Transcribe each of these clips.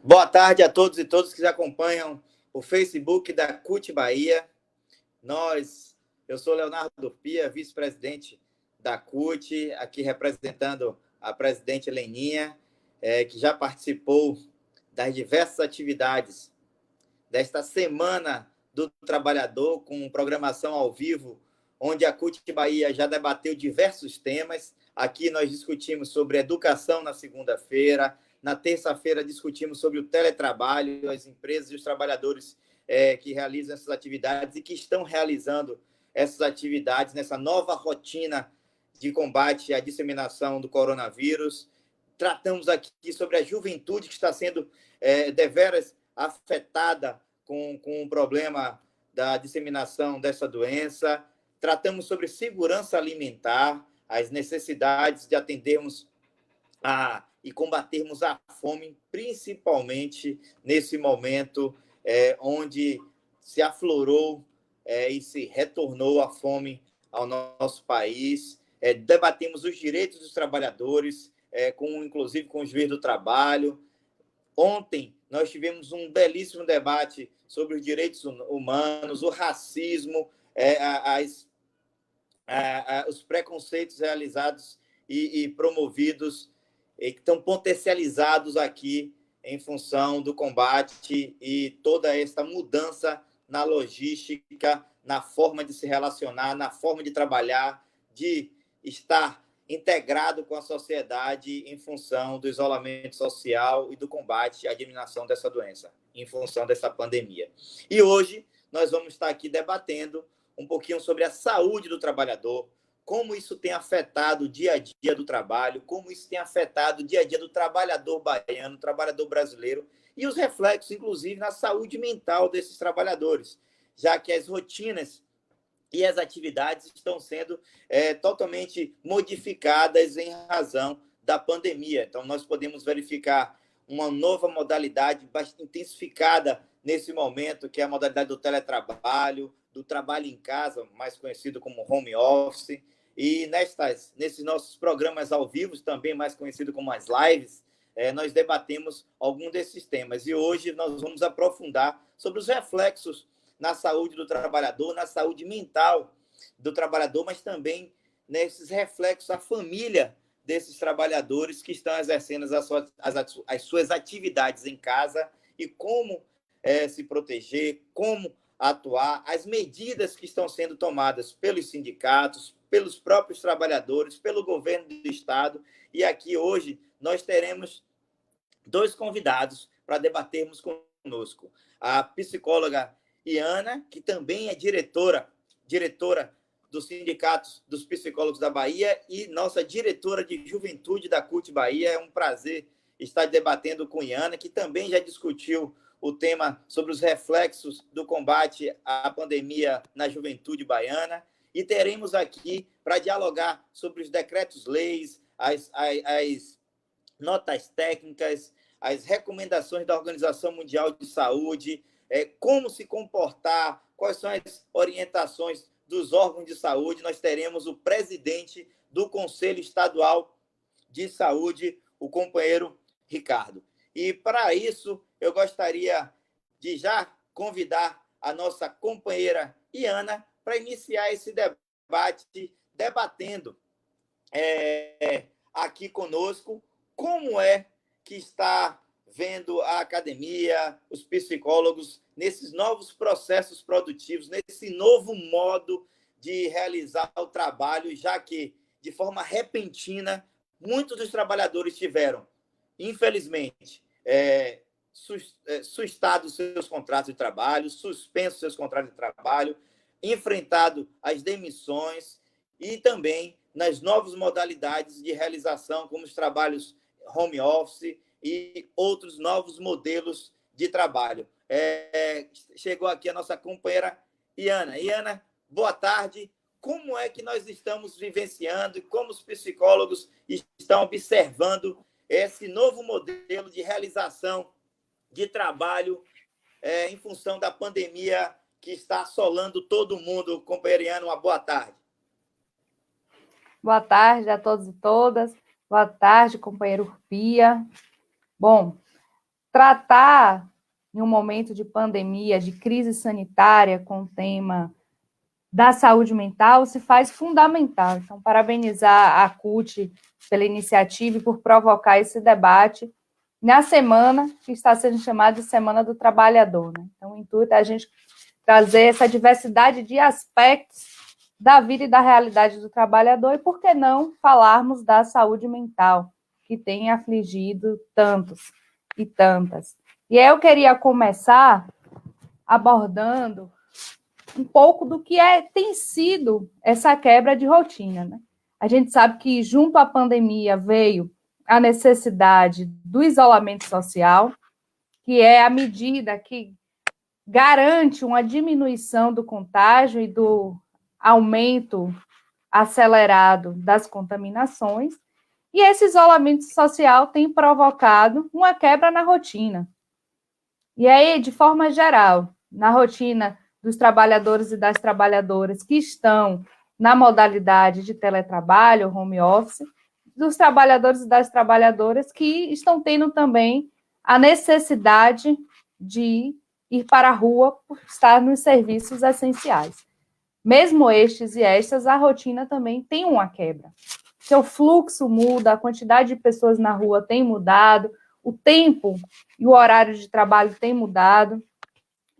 Boa tarde a todos e todas que acompanham o Facebook da CUT Bahia. Eu sou Leonardo Pia, vice-presidente da CUT, aqui representando a presidente Leninha, que já participou das diversas atividades desta Semana do Trabalhador, com programação ao vivo, onde a CUT Bahia já debateu diversos temas. Aqui nós discutimos sobre educação na segunda-feira. Na terça-feira, discutimos sobre o teletrabalho, as empresas e os trabalhadores que realizam essas atividades e que estão realizando essas atividades nessa nova rotina de combate à disseminação do coronavírus. Tratamos aqui sobre a juventude que está sendo deveras afetada com o problema da disseminação dessa doença. Tratamos sobre segurança alimentar, as necessidades de atendermos e combatermos a fome, principalmente nesse momento onde se aflorou e se retornou a fome ao nosso país. Debatemos os direitos dos trabalhadores, inclusive com o juiz do trabalho. Ontem, nós tivemos um belíssimo debate sobre os direitos humanos, o racismo, os preconceitos realizados e promovidos, que estão potencializados aqui em função do combate e toda esta mudança na logística, na forma de se relacionar, na forma de trabalhar, de estar integrado com a sociedade em função do isolamento social e do combate à disseminação dessa doença, em função dessa pandemia. E hoje nós vamos estar aqui debatendo um pouquinho sobre a saúde do trabalhador, como isso tem afetado o dia a dia do trabalho, como isso tem afetado o dia a dia do trabalhador baiano, trabalhador brasileiro, e os reflexos, inclusive, na saúde mental desses trabalhadores, já que as rotinas e as atividades estão sendo totalmente modificadas em razão da pandemia. Então, nós podemos verificar uma nova modalidade bastante intensificada nesse momento, que é a modalidade do teletrabalho, do trabalho em casa, mais conhecido como home office, e nesses nossos programas ao vivo, também mais conhecido como as lives, nós debatemos algum desses temas. E hoje nós vamos aprofundar sobre os reflexos na saúde do trabalhador, na saúde mental do trabalhador, mas também nesses reflexos à família desses trabalhadores que estão exercendo as suas atividades em casa e como se proteger, como atuar, as medidas que estão sendo tomadas pelos sindicatos, pelos próprios trabalhadores, pelo governo do Estado. E aqui hoje nós teremos dois convidados para debatermos conosco. A psicóloga Iana, que também é diretora do Sindicato dos Psicólogos da Bahia e nossa diretora de Juventude da CUT Bahia. É um prazer estar debatendo com Iana, que também já discutiu o tema sobre os reflexos do combate à pandemia na juventude baiana. E teremos aqui para dialogar sobre os decretos-leis, as notas técnicas, as recomendações da Organização Mundial de Saúde, como se comportar, quais são as orientações dos órgãos de saúde. Nós teremos o presidente do Conselho Estadual de Saúde, o companheiro Ricardo. E, para isso, eu gostaria de já convidar a nossa companheira Iana para iniciar esse debate, debatendo aqui conosco como é que está vendo a academia, os psicólogos, nesses novos processos produtivos, nesse novo modo de realizar o trabalho, já que, de forma repentina, muitos dos trabalhadores tiveram, infelizmente, sustados seus contratos de trabalho, suspensos seus contratos de trabalho, enfrentado as demissões e também nas novas modalidades de realização, como os trabalhos home office e outros novos modelos de trabalho. Chegou aqui a nossa companheira Iana. Iana, boa tarde. Como é que nós estamos vivenciando e como os psicólogos estão observando esse novo modelo de realização de trabalho em função da pandemia que está assolando todo mundo? Companheira Iana, uma boa tarde. Boa tarde a todos e todas. Boa tarde, companheiro Pia. Bom, tratar, em um momento de pandemia, de crise sanitária, com o tema da saúde mental, se faz fundamental. Então, parabenizar a CUT pela iniciativa e por provocar esse debate na semana que está sendo chamada de Semana do Trabalhador. Né? Então, o intuito é a gente trazer essa diversidade de aspectos da vida e da realidade do trabalhador e, por que não, falarmos da saúde mental, que tem afligido tantos e tantas. E eu queria começar abordando um pouco do que tem sido essa quebra de rotina. Né? A gente sabe que, junto à pandemia, veio a necessidade do isolamento social, que é a medida que garante uma diminuição do contágio e do aumento acelerado das contaminações, e esse isolamento social tem provocado uma quebra na rotina. E aí, de forma geral, na rotina dos trabalhadores e das trabalhadoras que estão na modalidade de teletrabalho, home office, dos trabalhadores e das trabalhadoras que estão tendo também a necessidade de ir para a rua por estar nos serviços essenciais. Mesmo estes e estas, a rotina também tem uma quebra. Seu fluxo muda, a quantidade de pessoas na rua tem mudado, o tempo e o horário de trabalho tem mudado.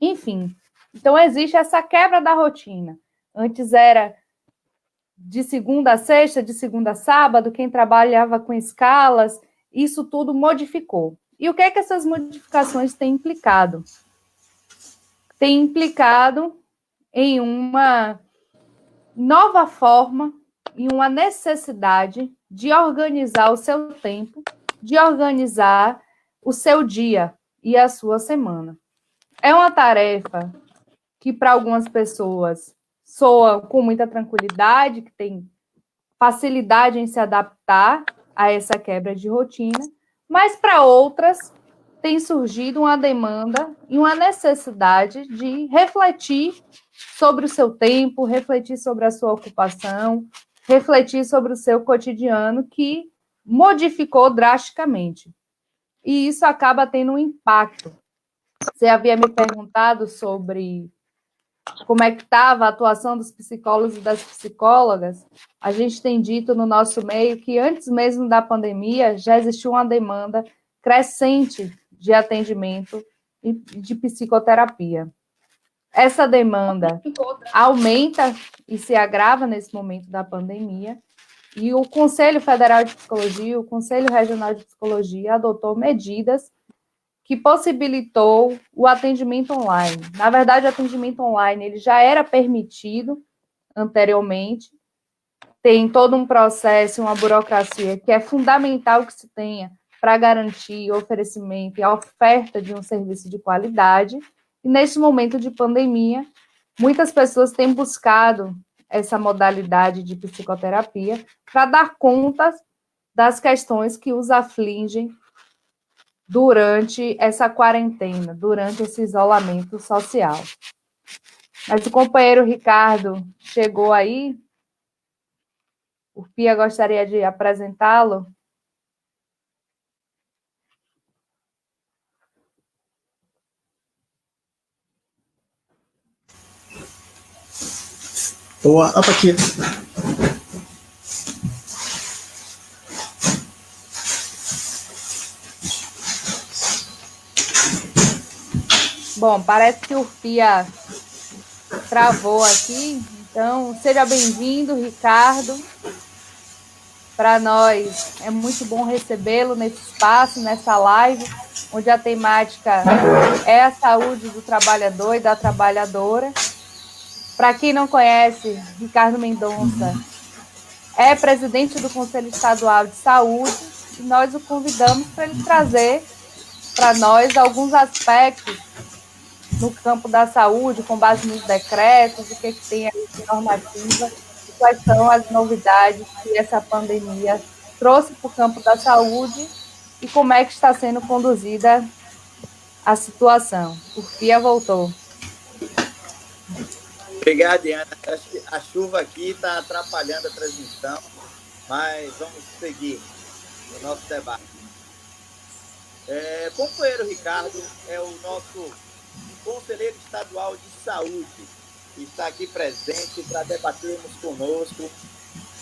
Enfim, então existe essa quebra da rotina. Antes era de segunda a sexta, de segunda a sábado, quem trabalhava com escalas, isso tudo modificou. E o que é que essas modificações têm implicado? Tem implicado em uma nova forma e uma necessidade de organizar o seu tempo, de organizar o seu dia e a sua semana. É uma tarefa que, para algumas pessoas, soa com muita tranquilidade, que tem facilidade em se adaptar a essa quebra de rotina, mas para outras tem surgido uma demanda e uma necessidade de refletir sobre o seu tempo, refletir sobre a sua ocupação, refletir sobre o seu cotidiano, que modificou drasticamente. E isso acaba tendo um impacto. Você havia me perguntado sobre como é que estava a atuação dos psicólogos e das psicólogas. A gente tem dito no nosso meio que antes mesmo da pandemia já existiu uma demanda crescente de atendimento e de psicoterapia. Essa demanda aumenta e se agrava nesse momento da pandemia, e o Conselho Federal de Psicologia, o Conselho Regional de Psicologia, adotou medidas que possibilitou o atendimento online. Na verdade, o atendimento online ele já era permitido anteriormente, tem todo um processo, uma burocracia que é fundamental que se tenha para garantir o oferecimento e a oferta de um serviço de qualidade. E neste momento de pandemia, muitas pessoas têm buscado essa modalidade de psicoterapia para dar conta das questões que os afligem durante essa quarentena, durante esse isolamento social. Mas o companheiro Ricardo chegou aí. O Pia gostaria de apresentá-lo. Boa, aqui. Bom, parece que o Pia travou aqui, então seja bem-vindo, Ricardo. Para nós é muito bom recebê-lo nesse espaço, nessa live, onde a temática é a saúde do trabalhador e da trabalhadora. Para quem não conhece, Ricardo Mendonça é presidente do Conselho Estadual de Saúde e nós o convidamos para ele trazer para nós alguns aspectos no campo da saúde, com base nos decretos, o que tem aí de normativa, e quais são as novidades que essa pandemia trouxe para o campo da saúde e como é que está sendo conduzida a situação. O Pia voltou. Obrigado, Diana. Acho que a chuva aqui está atrapalhando a transmissão, mas vamos seguir o nosso debate. Companheiro Ricardo é o nosso conselheiro estadual de saúde, que está aqui presente para debatermos conosco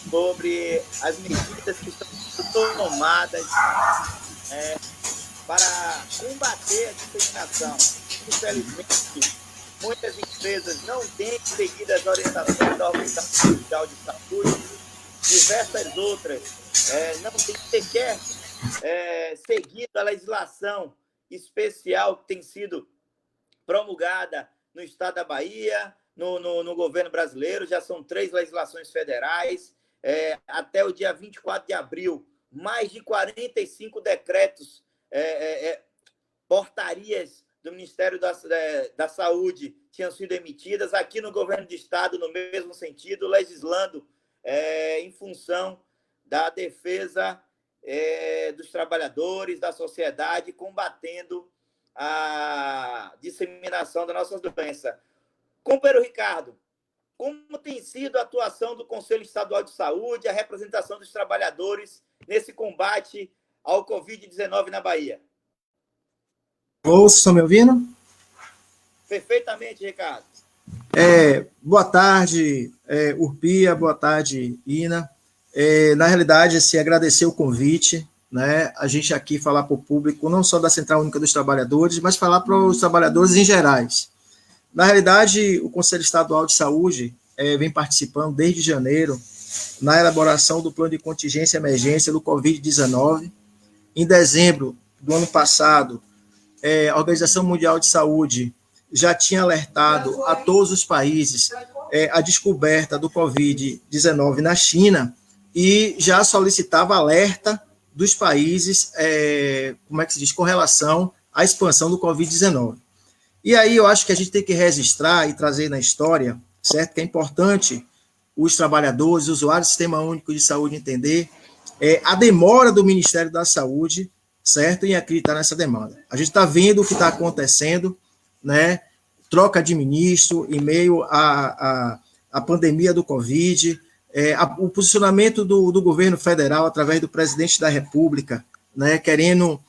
sobre as medidas que estão sendo tomadas para combater a disseminação. Infelizmente, muitas empresas não têm seguido as orientações da Organização Mundial de Saúde, diversas outras não têm sequer seguido a legislação especial que tem sido promulgada no estado da Bahia, no governo brasileiro. Já são 3 legislações federais. Até o dia 24 de abril, mais de 45 decretos, portarias do Ministério da Saúde tinham sido emitidas. Aqui no governo do estado, no mesmo sentido, legislando em função da defesa dos trabalhadores, da sociedade, combatendo a disseminação da nossa doença. Companheiro Ricardo, como tem sido a atuação do Conselho Estadual de Saúde, a representação dos trabalhadores nesse combate ao Covid-19 na Bahia? Vocês estão me ouvindo? Perfeitamente, Ricardo. Boa tarde, Urpia, boa tarde, Ina. Na realidade, assim, agradecer o convite, né? A gente aqui falar para o público, não só da Central Única dos Trabalhadores, mas falar para os trabalhadores em gerais. Na realidade, o Conselho Estadual de Saúde vem participando desde janeiro na elaboração do plano de contingência e emergência do Covid-19. Em dezembro do ano passado, a Organização Mundial de Saúde já tinha alertado a todos os países a descoberta do Covid-19 na China e já solicitava alerta dos países, com relação à expansão do Covid-19. E aí eu acho que a gente tem que registrar e trazer na história, certo? Que é importante os trabalhadores, os usuários do Sistema Único de Saúde entender a demora do Ministério da Saúde, certo? Em acreditar nessa demanda. A gente está vendo o que está acontecendo, né? Troca de ministro em meio à pandemia do Covid, o posicionamento do governo federal através do presidente da República, né? Querendo,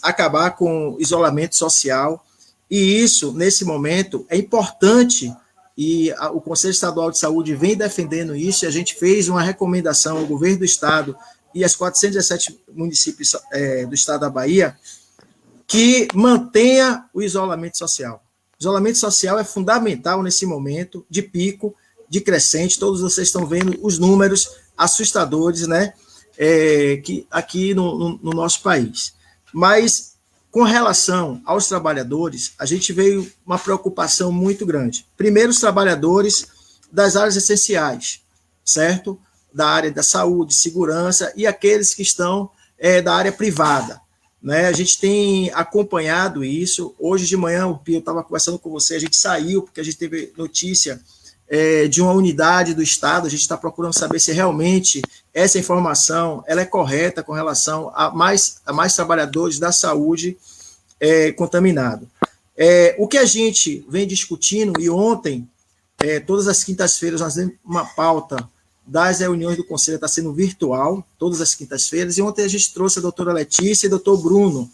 acabar com o isolamento social. E isso, nesse momento, é importante, e o Conselho Estadual de Saúde vem defendendo isso, e a gente fez uma recomendação ao governo do estado e aos 417 municípios do estado da Bahia, que mantenha o isolamento social. O isolamento social é fundamental nesse momento de pico, de crescente. Todos vocês estão vendo os números assustadores, né, que aqui no nosso país. Mas, com relação aos trabalhadores, a gente veio uma preocupação muito grande. Primeiro, os trabalhadores das áreas essenciais, certo? Da área da saúde, segurança, e aqueles que estão da área privada, né? A gente tem acompanhado isso. Hoje de manhã, eu estava conversando com você, a gente saiu, porque a gente teve notícia de uma unidade do Estado. A gente está procurando saber se realmente essa informação ela é correta com relação a mais trabalhadores da saúde contaminados. O que a gente vem discutindo, e ontem, todas as quintas-feiras, nós temos uma pauta das reuniões do Conselho, está sendo virtual, todas as quintas-feiras, e ontem a gente trouxe a doutora Letícia e o doutor Bruno,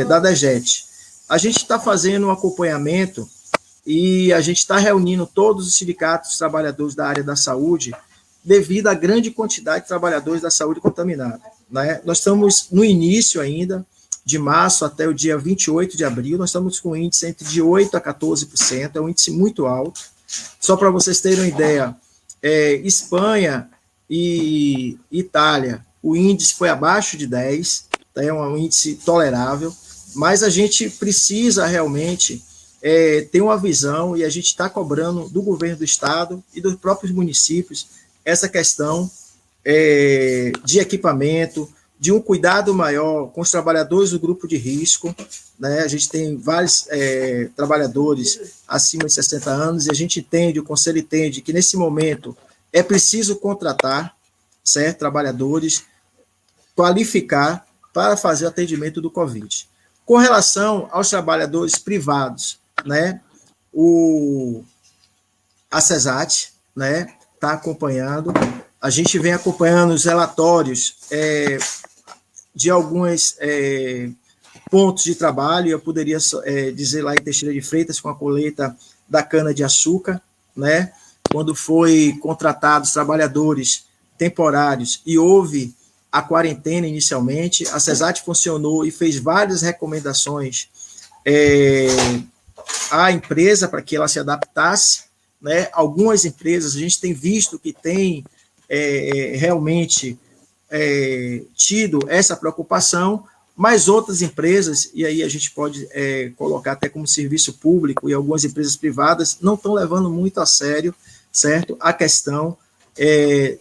da DGET. A gente está fazendo um acompanhamento e a gente está reunindo todos os sindicatos dos trabalhadores da área da saúde devido à grande quantidade de trabalhadores da saúde contaminados, né? Nós estamos no início ainda, de março até o dia 28 de abril, nós estamos com um índice entre de 8% a 14%, é um índice muito alto. Só para vocês terem uma ideia, Espanha e Itália, o índice foi abaixo de 10%, é um índice tolerável, mas a gente precisa realmente ter uma visão, e a gente está cobrando do governo do estado e dos próprios municípios essa questão de equipamento, de um cuidado maior com os trabalhadores do grupo de risco, né? A gente tem vários trabalhadores acima de 60 anos, e a gente entende, o Conselho entende, que nesse momento é preciso contratar, certo, trabalhadores, qualificar para fazer o atendimento do Covid. Com relação aos trabalhadores privados, né, a CESAT, né, está acompanhando, a gente vem acompanhando os relatórios de alguns pontos de trabalho. Eu poderia dizer lá em Teixeira de Freitas, com a colheita da cana-de-açúcar, né? Quando foi contratados trabalhadores temporários e houve a quarentena inicialmente, a CESAT funcionou e fez várias recomendações à empresa para que ela se adaptasse, né? Algumas empresas, a gente tem visto que tem realmente tido essa preocupação, mas outras empresas, e aí a gente pode colocar até como serviço público, e algumas empresas privadas não estão levando muito a sério, certo? A questão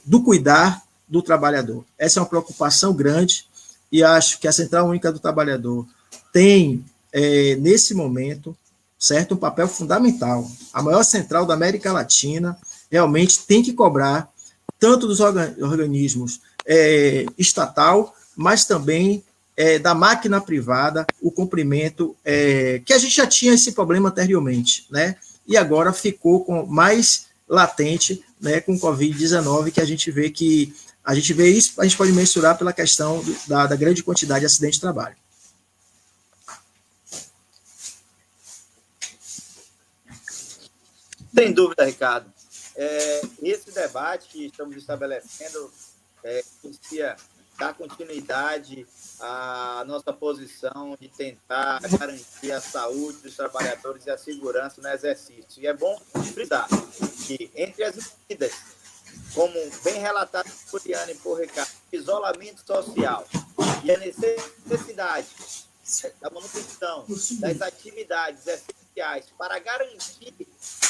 do cuidar do trabalhador. Essa é uma preocupação grande, e acho que a Central Única do Trabalhador tem, nesse momento, certo, um papel fundamental. A maior central da América Latina realmente tem que cobrar, tanto dos organismos estatal, mas também da máquina privada, o cumprimento, que a gente já tinha esse problema anteriormente, né? E agora ficou mais latente, né, com o Covid-19, que a gente vê isso, a gente pode mensurar pela questão da grande quantidade de acidentes de trabalho. Sem dúvida, Ricardo. Esse debate que estamos estabelecendo inicia dar continuidade à nossa posição de tentar garantir a saúde dos trabalhadores e a segurança no exercício. E é bom frisar que, entre as medidas, como bem relatado por Iana e por Ricardo, isolamento social e a necessidade da manutenção das atividades essenciais para garantir,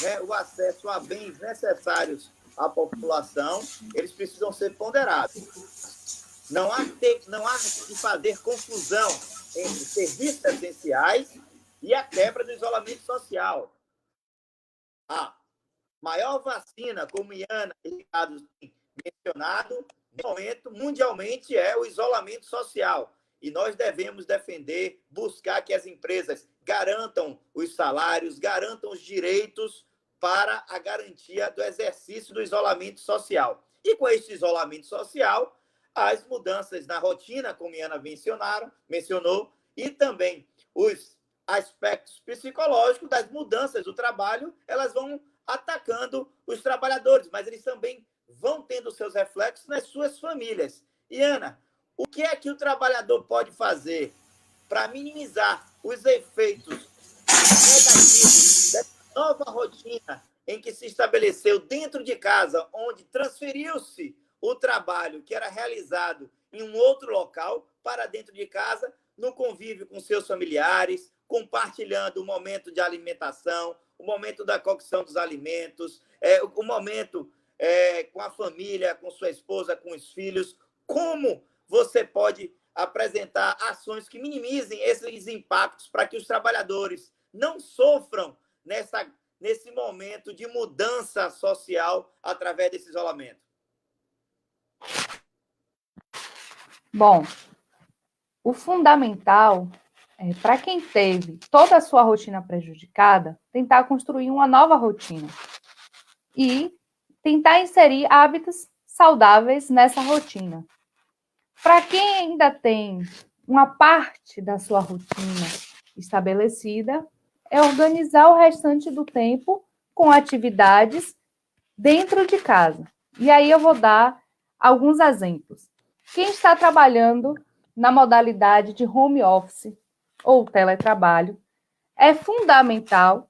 né, o acesso a bens necessários à população, eles precisam ser ponderados. Não há que fazer confusão entre serviços essenciais e a quebra do isolamento social. A maior vacina, como Iana e Ricardo têm mencionado, no momento, mundialmente, é o isolamento social. E nós devemos defender, buscar que as empresas garantam os salários, garantam os direitos para a garantia do exercício do isolamento social. E com esse isolamento social, as mudanças na rotina, como a Iana mencionou, e também os aspectos psicológicos das mudanças do trabalho, elas vão atacando os trabalhadores, mas eles também vão tendo seus reflexos nas suas famílias. Iana, o que é que o trabalhador pode fazer para minimizar os efeitos negativos dessa nova rotina em que se estabeleceu dentro de casa, onde transferiu-se o trabalho que era realizado em um outro local para dentro de casa, no convívio com seus familiares, compartilhando o momento de alimentação, o momento da cocção dos alimentos, o momento com a família, com sua esposa, com os filhos. Como você pode apresentar ações que minimizem esses impactos para que os trabalhadores não sofram nesse momento de mudança social através desse isolamento? Bom, o fundamental é, para quem teve toda a sua rotina prejudicada, tentar construir uma nova rotina e tentar inserir hábitos saudáveis nessa rotina. Para quem ainda tem uma parte da sua rotina estabelecida, é organizar o restante do tempo com atividades dentro de casa. E aí eu vou dar alguns exemplos. Quem está trabalhando na modalidade de home office ou teletrabalho, é fundamental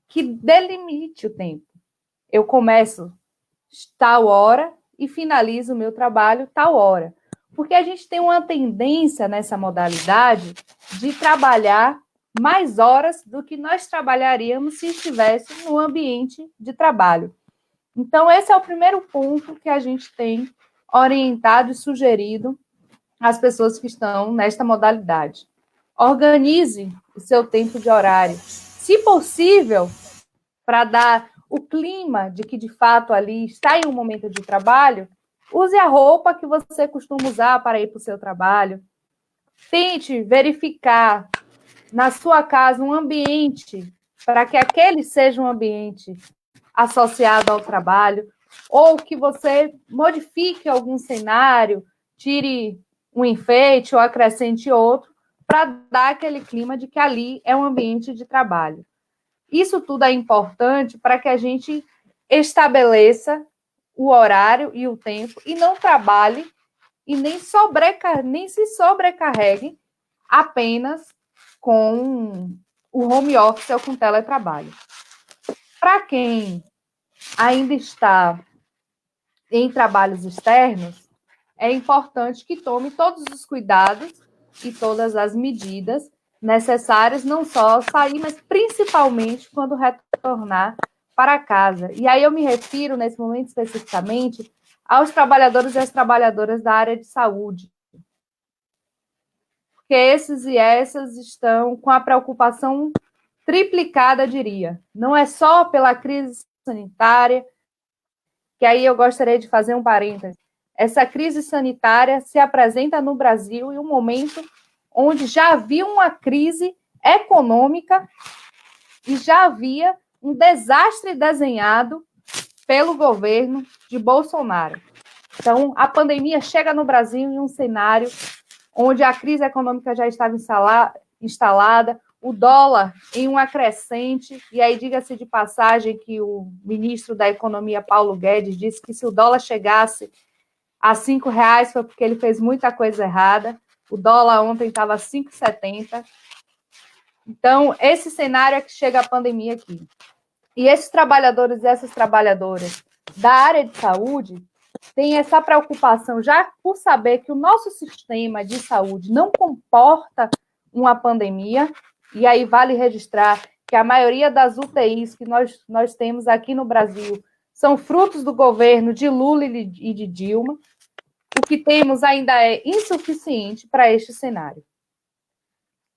que delimite o tempo. Eu começo tal hora e finalizo o meu trabalho tal hora. Porque a gente tem uma tendência nessa modalidade de trabalhar mais horas do que nós trabalharíamos se estivesse no ambiente de trabalho. Então, esse é o primeiro ponto que a gente tem orientado e sugerido às pessoas que estão nesta modalidade. Organize o seu tempo de horário. Se possível, para dar o clima de que, de fato, ali está em um momento de trabalho, use a roupa que você costuma usar para ir para o seu trabalho. Tente verificar na sua casa um ambiente para que aquele seja um ambiente associado ao trabalho, ou que você modifique algum cenário, tire um enfeite ou acrescente outro, para dar aquele clima de que ali é um ambiente de trabalho. Isso tudo é importante para que a gente estabeleça o horário e o tempo e não trabalhe e nem se sobrecarregue apenas com o home office ou com teletrabalho. Para quem ainda está em trabalhos externos, é importante que tome todos os cuidados e todas as medidas necessárias, não só sair, mas principalmente quando retornar para casa. E aí eu me refiro, nesse momento especificamente, aos trabalhadores e às trabalhadoras da área de saúde. Porque esses e essas estão com a preocupação triplicada, diria. Não é só pela crise sanitária, que aí eu gostaria de fazer um parêntese. Essa crise sanitária se apresenta no Brasil em um momento onde já havia uma crise econômica e já havia um desastre desenhado pelo governo de Bolsonaro. Então, a pandemia chega no Brasil em um cenário onde a crise econômica já estava instalada, o dólar em uma crescente, e aí diga-se de passagem que o ministro da Economia, Paulo Guedes, disse que se o dólar chegasse a R$ 5 foi porque ele fez muita coisa errada. O dólar ontem estava a 5,70. Então, esse cenário é que chega a pandemia aqui. E esses trabalhadores e essas trabalhadoras da área de saúde têm essa preocupação já por saber que o nosso sistema de saúde não comporta uma pandemia, e aí vale registrar que a maioria das UTIs que nós temos aqui no Brasil são frutos do governo de Lula e de Dilma. O que temos ainda é insuficiente para este cenário.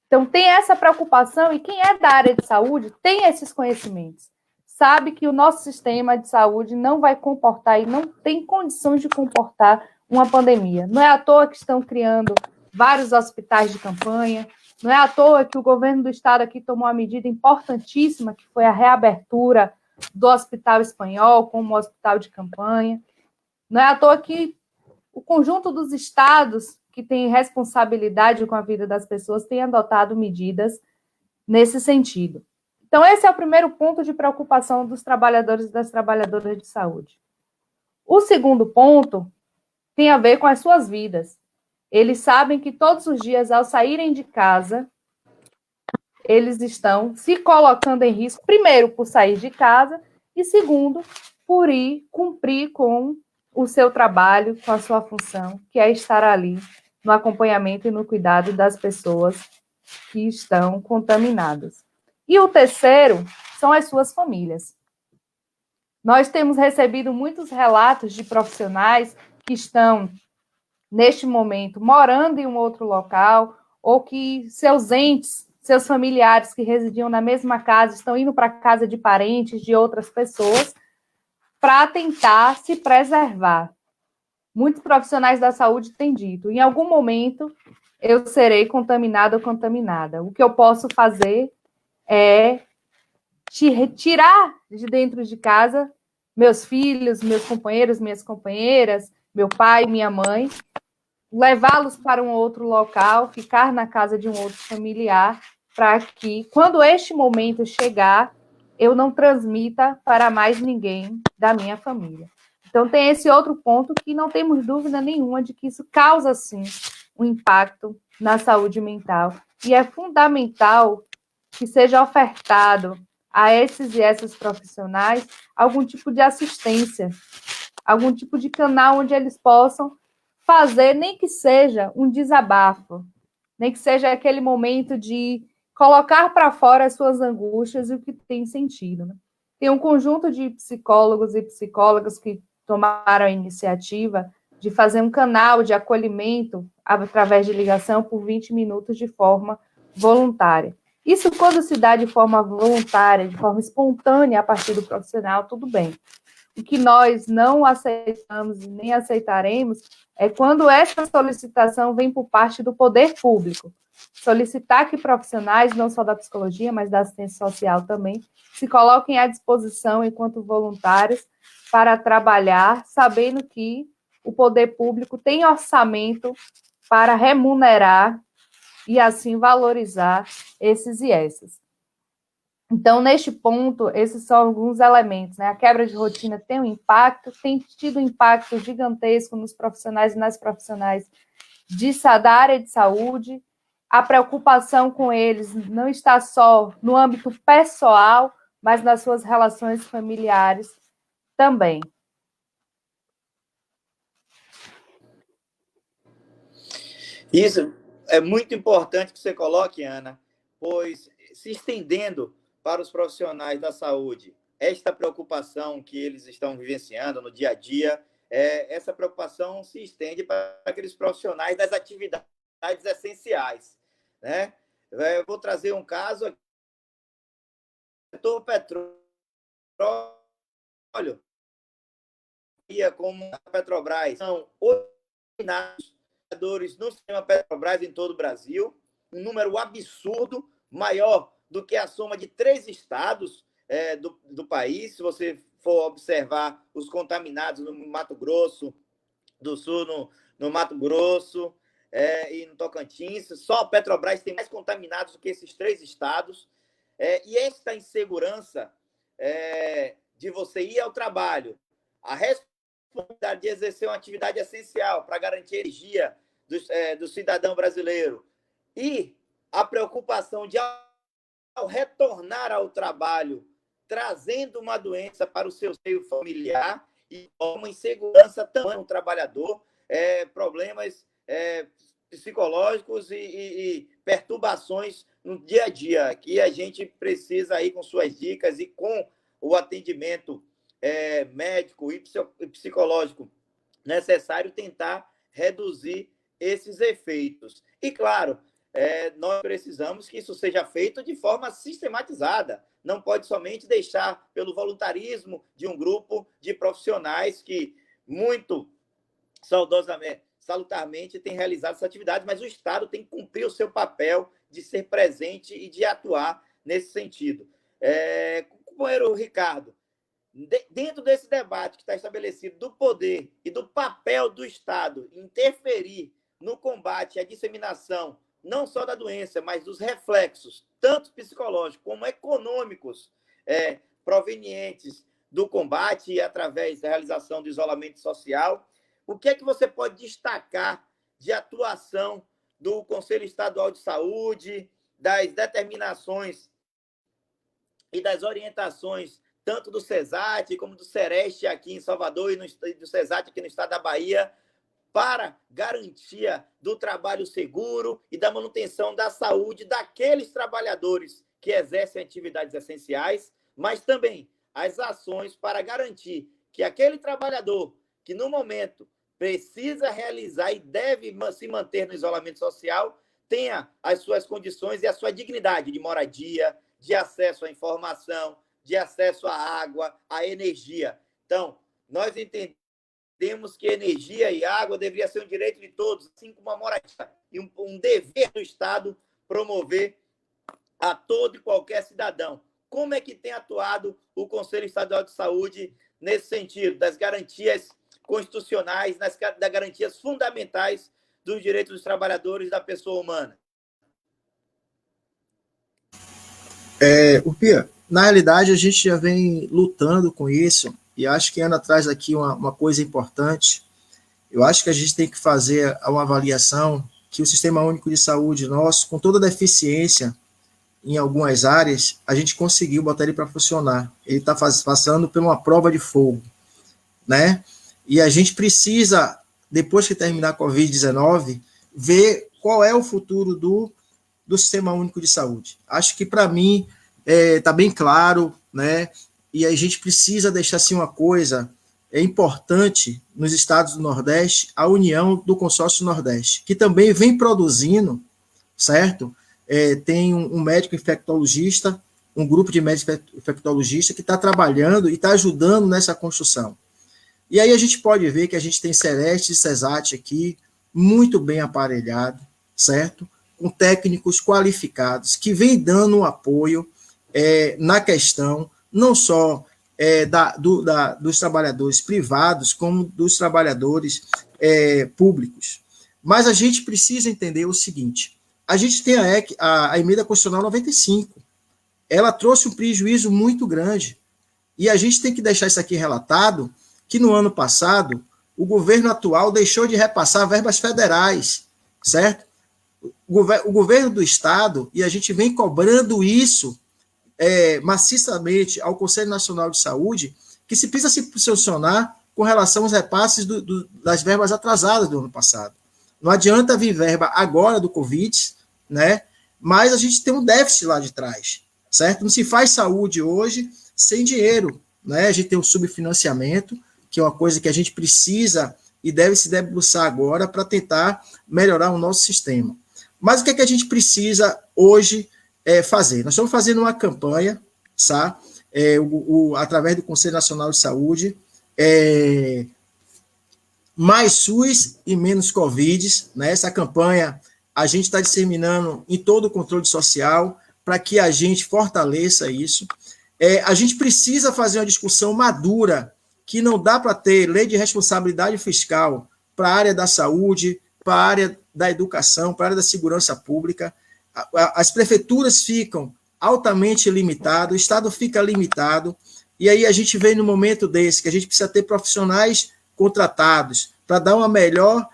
Então, tem essa preocupação, e quem é da área de saúde tem esses conhecimentos. Sabe que o nosso sistema de saúde não vai comportar e não tem condições de comportar uma pandemia. Não é à toa que estão criando vários hospitais de campanha, não é à toa que o governo do estado aqui tomou uma medida importantíssima, que foi a reabertura do Hospital Espanhol como hospital de campanha. Não é à toa que o conjunto dos estados que têm responsabilidade com a vida das pessoas tem adotado medidas nesse sentido. Então, esse é o primeiro ponto de preocupação dos trabalhadores e das trabalhadoras de saúde. O segundo ponto tem a ver com as suas vidas. Eles sabem que todos os dias, ao saírem de casa, eles estão se colocando em risco, primeiro, por sair de casa, e segundo, por ir cumprir com o seu trabalho, com a sua função, que é estar ali no acompanhamento e no cuidado das pessoas que estão contaminadas. E o terceiro são as suas famílias. Nós temos recebido muitos relatos de profissionais que estão, neste momento, morando em um outro local, ou que seus entes, seus familiares que residiam na mesma casa, estão indo para a casa de parentes, de outras pessoas, para tentar se preservar. Muitos profissionais da saúde têm dito, em algum momento eu serei contaminado ou contaminada. O que eu posso fazer é tirar de dentro de casa meus filhos, meus companheiros, minhas companheiras, meu pai, minha mãe, levá-los para um outro local, ficar na casa de um outro familiar, para que, quando este momento chegar, eu não transmita para mais ninguém da minha família. Então, tem esse outro ponto que não temos dúvida nenhuma de que isso causa, sim, um impacto na saúde mental. E é fundamental que seja ofertado a esses e essas profissionais algum tipo de assistência, algum tipo de canal onde eles possam fazer, nem que seja um desabafo, nem que seja aquele momento de colocar para fora as suas angústias e o que tem sentido. Né? Tem um conjunto de psicólogos e psicólogas que tomaram a iniciativa de fazer um canal de acolhimento através de ligação por 20 minutos de forma voluntária. Isso, quando se dá de forma voluntária, de forma espontânea a partir do profissional, tudo bem. O que nós não aceitamos e nem aceitaremos é quando essa solicitação vem por parte do poder público. Solicitar que profissionais, não só da psicologia, mas da assistência social também, se coloquem à disposição enquanto voluntários para trabalhar, sabendo que o poder público tem orçamento para remunerar e assim valorizar esses e essas. Então, neste ponto, esses são alguns elementos, né? A quebra de rotina tem um impacto, tem tido um impacto gigantesco nos profissionais e nas profissionais da área de saúde. A preocupação com eles não está só no âmbito pessoal, mas nas suas relações familiares também. Isso é muito importante que você coloque, Ana, pois se estendendo para os profissionais da saúde, esta preocupação que eles estão vivenciando no dia a dia, essa preocupação se estende para aqueles profissionais das atividades essenciais, né? Eu vou trazer um caso aqui, setor petróleo, como a Petrobras, são 8 trabalhadores no sistema Petrobras em todo o Brasil, um número absurdo, maior do que a soma de 3 estados do país. Se você for observar os contaminados no Mato Grosso do Sul, no Mato Grosso e no Tocantins, só a Petrobras tem mais contaminados do que esses 3 estados. E esta insegurança de você ir ao trabalho, a responsabilidade de exercer uma atividade essencial para garantir a energia do cidadão brasileiro e a preocupação de, ao retornar ao trabalho, trazendo uma doença para o seu seio familiar e uma insegurança também no trabalhador, problemas psicológicos e perturbações no dia a dia, que a gente precisa ir com suas dicas e com o atendimento médico e psicológico necessário tentar reduzir esses efeitos. E, claro, nós precisamos que isso seja feito de forma sistematizada. Não pode somente deixar pelo voluntarismo de um grupo de profissionais que muito salutarmente tem realizado essa atividade, mas o Estado tem que cumprir o seu papel de ser presente e de atuar nesse sentido. Companheiro Ricardo, dentro desse debate que está estabelecido do poder e do papel do Estado interferir no combate à disseminação, não só da doença, mas dos reflexos, tanto psicológicos como econômicos, provenientes do combate e através da realização do isolamento social, o que é que você pode destacar de atuação do Conselho Estadual de Saúde, das determinações e das orientações tanto do CESAT como do Sereste aqui em Salvador e do CESAT aqui no estado da Bahia, para garantia do trabalho seguro e da manutenção da saúde daqueles trabalhadores que exercem atividades essenciais, mas também as ações para garantir que aquele trabalhador que, no momento, precisa realizar e deve se manter no isolamento social, tenha as suas condições e a sua dignidade de moradia, de acesso à informação, de acesso à água, à energia. Então, nós entendemos que energia e água deveria ser um direito de todos, assim como a moradia, e um dever do Estado promover a todo e qualquer cidadão. Como é que tem atuado o Conselho Estadual de Saúde nesse sentido, das garantias constitucionais, das garantias fundamentais dos direitos dos trabalhadores e da pessoa humana? Pia, na realidade, a gente já vem lutando com isso, e acho que Ana traz aqui uma coisa importante. Eu acho que a gente tem que fazer uma avaliação que o Sistema Único de Saúde nosso, com toda a deficiência em algumas áreas, a gente conseguiu botar ele para funcionar. Ele está passando por uma prova de fogo, né? E a gente precisa, depois que terminar a Covid-19, ver qual é o futuro do Sistema Único de Saúde. Acho que, para mim, está bem claro, né? E a gente precisa deixar assim uma coisa importante nos estados do Nordeste, a união do Consórcio Nordeste, que também vem produzindo, certo? Tem um médico infectologista, um grupo de médicos infectologistas que está trabalhando e está ajudando nessa construção. E aí a gente pode ver que a gente tem Sereste e CESAT aqui, muito bem aparelhado, certo? Com técnicos qualificados, que vem dando um apoio na questão, não só dos trabalhadores privados, como dos trabalhadores públicos. Mas a gente precisa entender o seguinte, a gente tem a emenda constitucional 95, ela trouxe um prejuízo muito grande, e a gente tem que deixar isso aqui relatado, que no ano passado, o governo atual deixou de repassar verbas federais, certo? O governo do Estado, e a gente vem cobrando isso maciçamente ao Conselho Nacional de Saúde, que se precisa se posicionar com relação aos repasses das verbas atrasadas do ano passado. Não adianta vir verba agora do Covid, né? Mas a gente tem um déficit lá de trás, certo? Não se faz saúde hoje sem dinheiro, né? A gente tem um subfinanciamento, que é uma coisa que a gente precisa e deve se debruçar agora para tentar melhorar o nosso sistema. Mas o que é que a gente precisa hoje fazer? Nós estamos fazendo uma campanha, tá? Através do Conselho Nacional de Saúde, mais SUS e menos Covid, né? Essa campanha a gente está disseminando em todo o controle social para que a gente fortaleça isso. A gente precisa fazer uma discussão madura, que não dá para ter lei de responsabilidade fiscal para a área da saúde, para a área da educação, para a área da segurança pública. As prefeituras ficam altamente limitadas, o Estado fica limitado, e aí a gente vem no momento desse, que a gente precisa ter profissionais contratados para dar uma melhor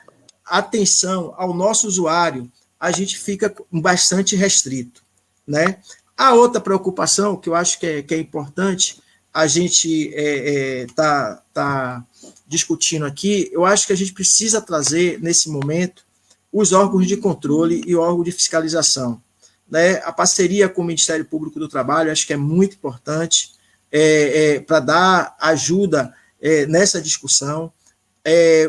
atenção ao nosso usuário, a gente fica bastante restrito, né? A outra preocupação, que eu acho que é importante, a gente tá discutindo aqui, eu acho que a gente precisa trazer, nesse momento, os órgãos de controle e o órgão de fiscalização, né? A parceria com o Ministério Público do Trabalho, acho que é muito importante para dar ajuda nessa discussão.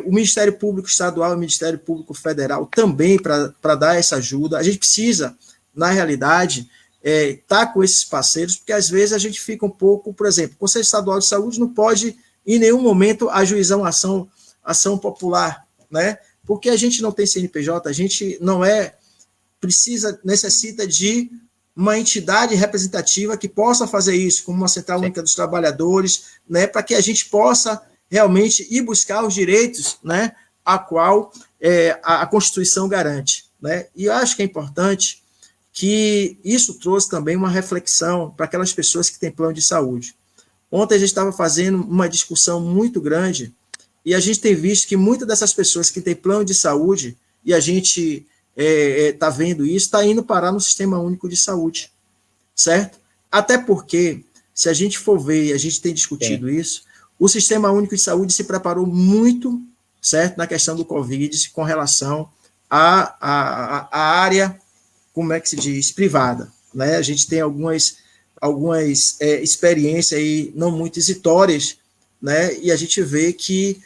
O Ministério Público Estadual e o Ministério Público Federal também para dar essa ajuda. A gente precisa, na realidade, estar com esses parceiros, porque às vezes a gente fica um pouco, por exemplo, o Conselho Estadual de Saúde não pode, em nenhum momento, ajuizar uma ação popular, né? Porque a gente não tem CNPJ, a gente não necessita de uma entidade representativa que possa fazer isso, como uma Central Única dos Trabalhadores, né? Para que a gente possa realmente ir buscar os direitos, né? A qual a Constituição garante, né? E eu acho que é importante que isso trouxe também uma reflexão para aquelas pessoas que têm plano de saúde. Ontem a gente estava fazendo uma discussão muito grande e a gente tem visto que muitas dessas pessoas que têm plano de saúde, e a gente está vendo isso, está indo parar no Sistema Único de Saúde, certo? Até porque, se a gente for ver, e a gente tem discutido isso, o Sistema Único de Saúde se preparou muito, certo, na questão do Covid, com relação à área, como é que se diz, privada, né? A gente tem algumas experiências aí não muito exitosas, né? E a gente vê que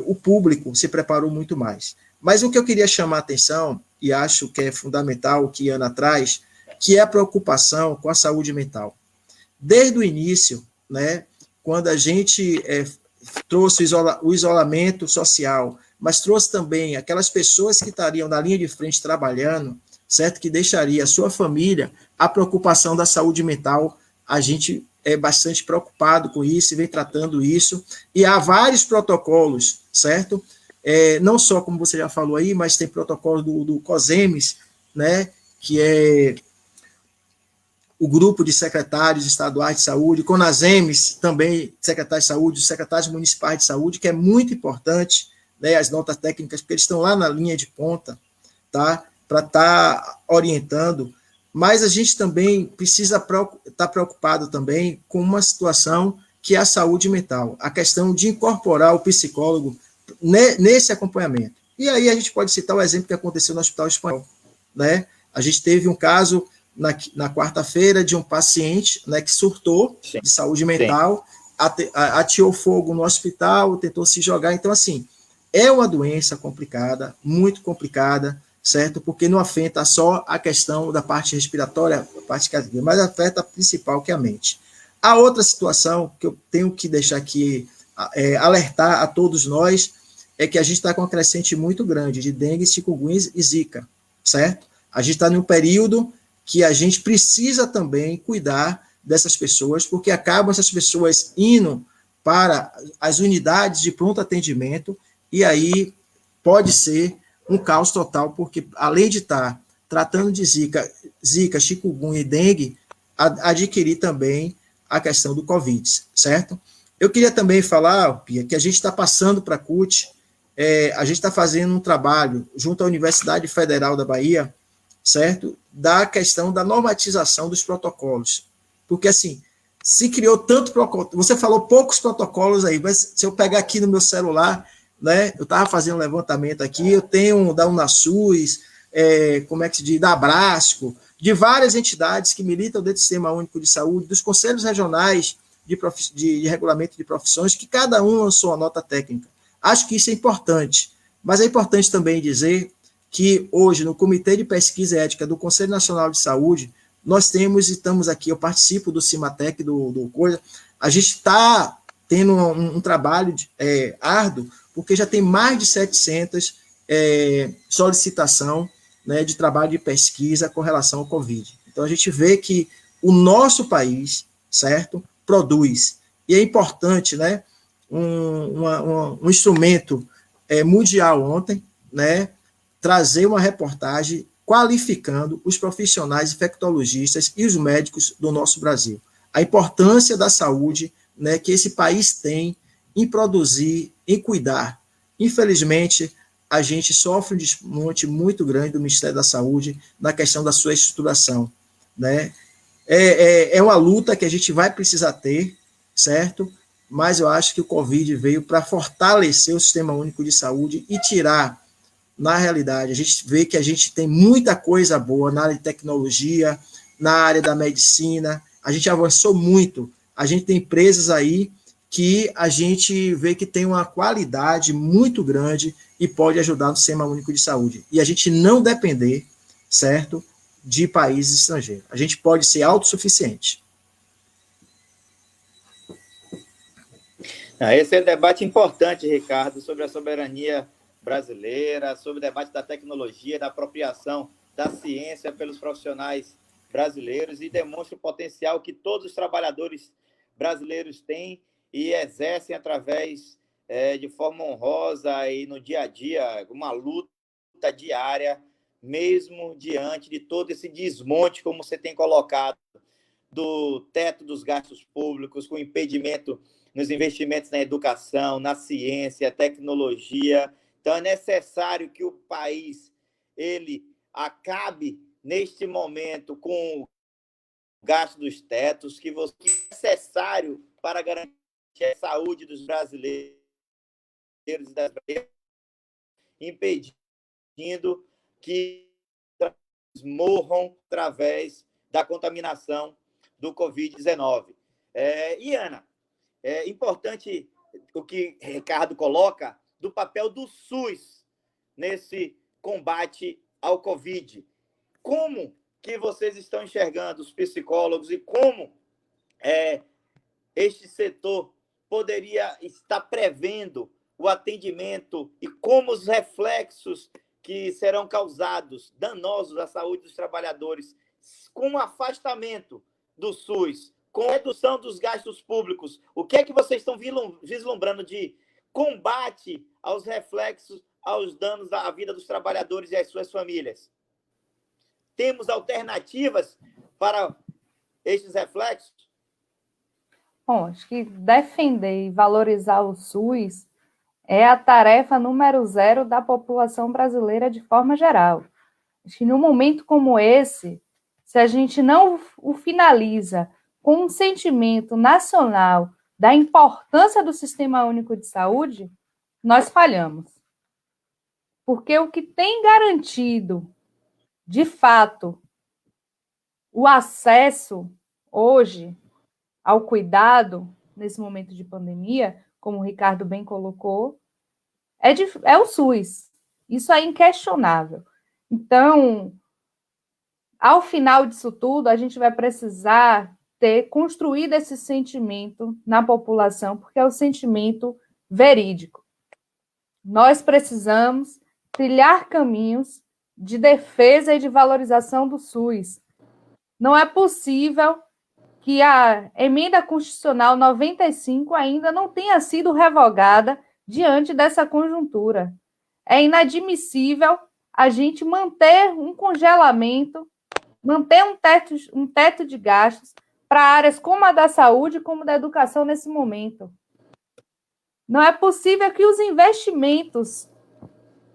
o público se preparou muito mais. Mas o que eu queria chamar a atenção, e acho que é fundamental o que Ana traz, que é a preocupação com a saúde mental. Desde o início, né, quando a gente trouxe o isolamento social, mas trouxe também aquelas pessoas que estariam na linha de frente trabalhando, certo? Que deixaria a sua família, a preocupação da saúde mental, a gente é bastante preocupado com isso e vem tratando isso, e há vários protocolos, certo? Não só, como você já falou aí, mas tem protocolo do COSEMES, né, que é o grupo de secretários estaduais de saúde, CONASEMES, também secretários de saúde, os secretários municipais de saúde, que é muito importante, né, as notas técnicas, porque eles estão lá na linha de ponta, tá, para estar orientando, mas a gente também precisa estar preocupado também com uma situação que é a saúde mental, a questão de incorporar o psicólogo nesse acompanhamento. E aí a gente pode citar o exemplo que aconteceu no Hospital Espanhol, né? A gente teve um caso na quarta-feira de um paciente, né, que surtou de saúde mental, ateou fogo no hospital, tentou se jogar. Então, assim, é uma doença complicada, muito complicada, certo? Porque não afeta só a questão da parte respiratória, a parte cardíaca, mas afeta a principal, que é a mente. A outra situação que eu tenho que deixar aqui, alertar a todos nós, é que a gente está com uma crescente muito grande de dengue, chikungunya e zika, certo? A gente está num período que a gente precisa também cuidar dessas pessoas, porque acabam essas pessoas indo para as unidades de pronto atendimento, e aí pode ser um caos total, porque além de estar tratando de zika, chikungunya e dengue, adquirir também a questão do Covid, certo? Eu queria também falar, Pia, que a gente está passando para a CUT, a gente está fazendo um trabalho junto à Universidade Federal da Bahia, certo? Da questão da normatização dos protocolos. Porque, assim, se criou tanto protocolo, você falou poucos protocolos aí, mas se eu pegar aqui no meu celular, né, eu estava fazendo um levantamento aqui, eu tenho da UNASUS, como é que se diz, da Abrasco, de várias entidades que militam dentro do Sistema Único de Saúde, dos conselhos regionais de regulamento de profissões, que cada um lançou uma nota técnica. Acho que isso é importante, mas é importante também dizer que hoje, no Comitê de Pesquisa e Ética do Conselho Nacional de Saúde, nós temos, e estamos aqui, eu participo do CIMATEC, do Coisa, a gente está tendo um trabalho árduo, porque já tem mais de 700 solicitação, né, de trabalho de pesquisa com relação ao Covid. Então, a gente vê que o nosso país, certo, produz. E é importante, né, um instrumento mundial ontem, né, trazer uma reportagem qualificando os profissionais infectologistas e os médicos do nosso Brasil. A importância da saúde, né, que esse país tem em produzir, em cuidar. Infelizmente, a gente sofre um desmonte muito grande do Ministério da Saúde na questão da sua estruturação, né? É uma luta que a gente vai precisar ter, certo? Mas eu acho que o Covid veio para fortalecer o Sistema Único de Saúde e tirar, na realidade, a gente vê que a gente tem muita coisa boa na área de tecnologia, na área da medicina, a gente avançou muito, a gente tem empresas aí que a gente vê que tem uma qualidade muito grande e pode ajudar no Sistema Único de Saúde. E a gente não depender, certo, de países estrangeiros. A gente pode ser autossuficiente. Esse é um debate importante, Ricardo, sobre a soberania brasileira, sobre o debate da tecnologia, da apropriação da ciência pelos profissionais brasileiros e demonstra o potencial que todos os trabalhadores brasileiros têm e exercem através de forma honrosa e no dia a dia, uma luta diária, mesmo diante de todo esse desmonte, como você tem colocado, do teto dos gastos públicos, com impedimento nos investimentos na educação, na ciência, tecnologia. Então, é necessário que o país ele acabe, neste momento, com o gasto dos tetos, que é necessário para garantir a saúde dos brasileiros e das brasileiras, impedindo que morram através da contaminação do Covid-19. E, Ana, é importante o que Ricardo coloca do papel do SUS nesse combate ao Covid. Como que vocês estão enxergando, os psicólogos, e como este setor poderia estar prevendo o atendimento e como os reflexos que serão causados, danosos à saúde dos trabalhadores, com o afastamento do SUS, com a redução dos gastos públicos. O que é que vocês estão vislumbrando de combate aos reflexos, aos danos à vida dos trabalhadores e às suas famílias? Temos alternativas para estes reflexos? Bom, acho que defender e valorizar o SUS é a tarefa número 0 da população brasileira de forma geral. Acho que num momento como esse, se a gente não o finaliza com um sentimento nacional da importância do Sistema Único de Saúde, nós falhamos. Porque o que tem garantido, de fato, o acesso hoje ao cuidado nesse momento de pandemia, como o Ricardo bem colocou, é o SUS. Isso é inquestionável. Então, ao final disso tudo, a gente vai precisar ter construído esse sentimento na população, porque é o sentimento verídico. Nós precisamos trilhar caminhos de defesa e de valorização do SUS. Não é possível que a emenda constitucional 95 ainda não tenha sido revogada diante dessa conjuntura. é inadmissível a gente manter um congelamento, manter um teto de gastos para áreas como a da saúde, como da educação nesse momento. Não é possível que os investimentos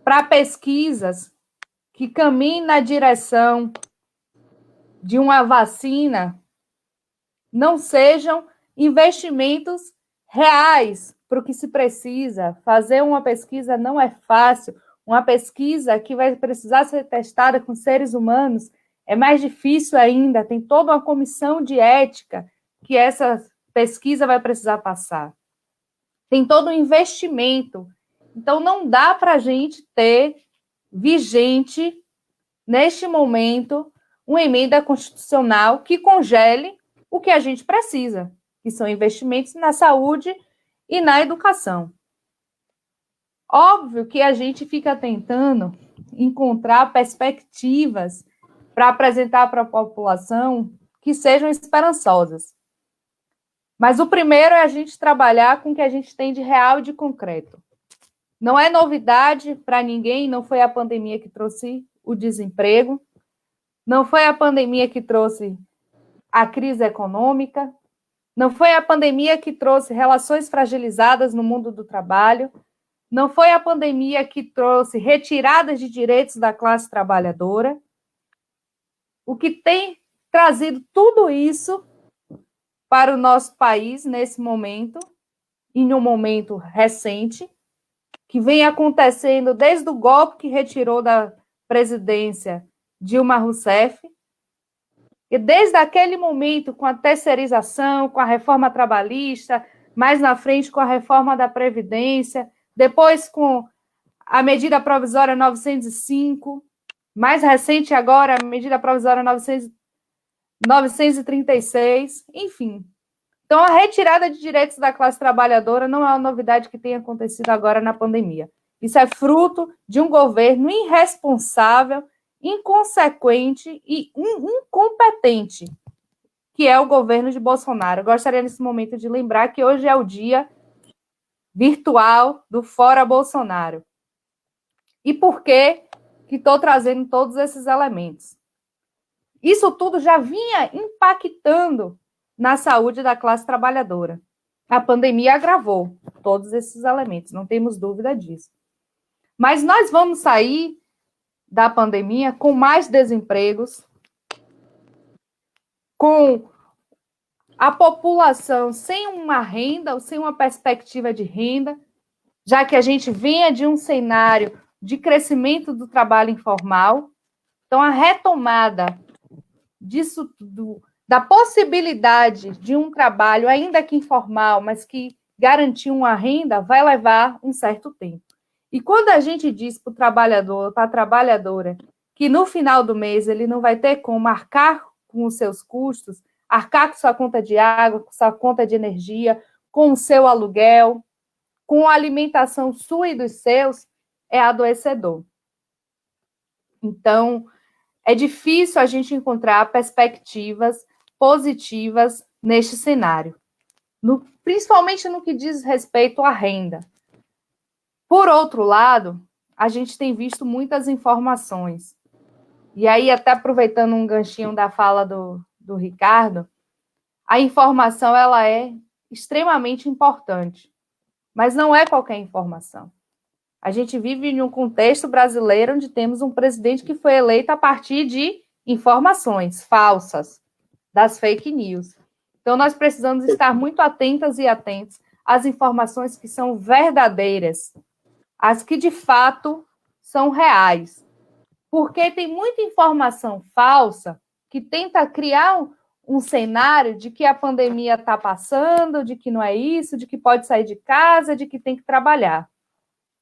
para pesquisas que caminhem na direção de uma vacina não sejam investimentos reais para o que se precisa. Fazer uma pesquisa não é fácil. Uma pesquisa que vai precisar ser testada com seres humanos é mais difícil ainda. Tem toda uma comissão de ética que essa pesquisa vai precisar passar. Tem todo um investimento. Então, não dá para a gente ter vigente, neste momento, uma emenda constitucional que congele o que a gente precisa, que são investimentos na saúde e na educação. Óbvio que a gente fica tentando encontrar perspectivas para apresentar para a população que sejam esperançosas. Mas o primeiro é a gente trabalhar com o que a gente tem de real e de concreto. Não é novidade para ninguém, não foi a pandemia que trouxe o desemprego, não foi a pandemia que trouxe a crise econômica, não foi a pandemia que trouxe relações fragilizadas no mundo do trabalho, não foi a pandemia que trouxe retiradas de direitos da classe trabalhadora. O que tem trazido tudo isso para o nosso país nesse momento, em um momento recente, que vem acontecendo desde o golpe que retirou da presidência Dilma Rousseff, e desde aquele momento, com a terceirização, com a reforma trabalhista, mais na frente com a reforma da Previdência, depois com a medida provisória 905, mais recente agora, a medida provisória 936, enfim. Então, a retirada de direitos da classe trabalhadora não é uma novidade que tenha acontecido agora na pandemia. Isso é fruto de um governo irresponsável, inconsequente e incompetente, que é o governo de Bolsonaro. Eu gostaria, nesse momento, de lembrar que hoje é o dia virtual do Fora Bolsonaro. E por que estou trazendo todos esses elementos? Isso tudo já vinha impactando na saúde da classe trabalhadora. A pandemia agravou todos esses elementos, não temos dúvida disso. Mas nós vamos sair da pandemia com mais desempregos, com a população sem uma renda ou sem uma perspectiva de renda, já que a gente vinha de um cenário de crescimento do trabalho informal. Então, a retomada disso tudo, da possibilidade de um trabalho, ainda que informal, mas que garantiu uma renda, vai levar um certo tempo. E quando a gente diz para o trabalhador, para a trabalhadora, que no final do mês ele não vai ter como arcar com os seus custos, arcar com sua conta de água, com sua conta de energia, com o seu aluguel, com a alimentação sua e dos seus, é adoecedor. Então, é difícil a gente encontrar perspectivas positivas neste cenário, principalmente no que diz respeito à renda. Por outro lado, a gente tem visto muitas informações. E aí, até aproveitando um ganchinho da fala do Ricardo, a informação ela é extremamente importante, mas não é qualquer informação. A gente vive em um contexto brasileiro onde temos um presidente que foi eleito a partir de informações falsas, das fake news. Então, nós precisamos estar muito atentas e atentos às informações que são verdadeiras, as que, de fato, são reais. Porque tem muita informação falsa que tenta criar um cenário de que a pandemia está passando, de que não é isso, de que pode sair de casa, de que tem que trabalhar.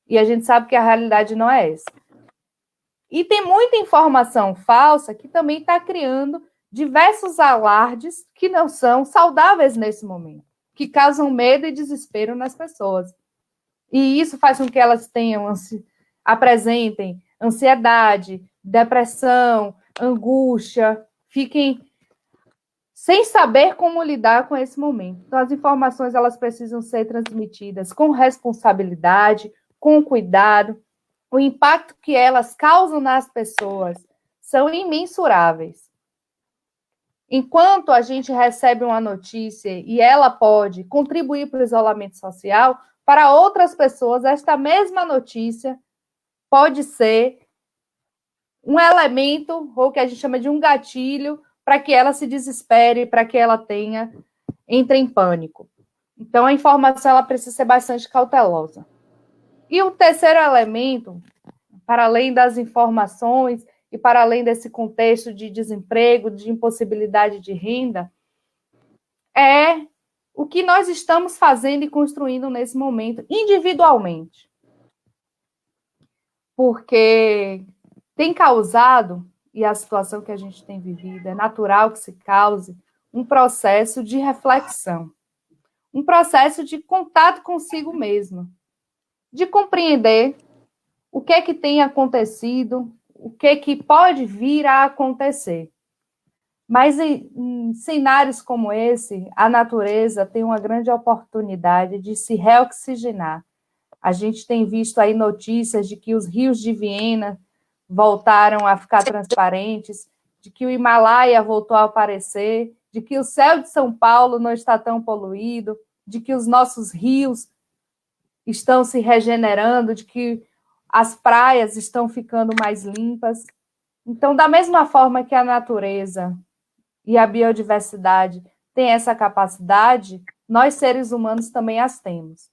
E a gente sabe que a realidade não é essa. E tem muita informação falsa que também está criando diversos alardes que não são saudáveis nesse momento, que causam medo e desespero nas pessoas. E isso faz com que elas apresentem ansiedade, depressão, angústia, fiquem sem saber como lidar com esse momento. Então, as informações elas precisam ser transmitidas com responsabilidade, com cuidado, o impacto que elas causam nas pessoas são imensuráveis. Enquanto a gente recebe uma notícia e ela pode contribuir para o isolamento social, para outras pessoas, esta mesma notícia pode ser um elemento, ou que a gente chama de um gatilho, para que ela se desespere, para que ela entre em pânico. Então, a informação ela precisa ser bastante cautelosa. E o terceiro elemento, para além das informações e para além desse contexto de desemprego, de impossibilidade de renda, é o que nós estamos fazendo e construindo nesse momento, individualmente. Porque tem causado, e a situação que a gente tem vivido, é natural que se cause um processo de reflexão, um processo de contato consigo mesmo, de compreender o que é que tem acontecido, o que é que pode vir a acontecer. Mas em cenários como esse, a natureza tem uma grande oportunidade de se reoxigenar. A gente tem visto aí notícias de que os rios de Viena voltaram a ficar transparentes, de que o Himalaia voltou a aparecer, de que o céu de São Paulo não está tão poluído, de que os nossos rios estão se regenerando, de que as praias estão ficando mais limpas. Então, da mesma forma que a natureza e a biodiversidade têm essa capacidade, nós, seres humanos, também as temos.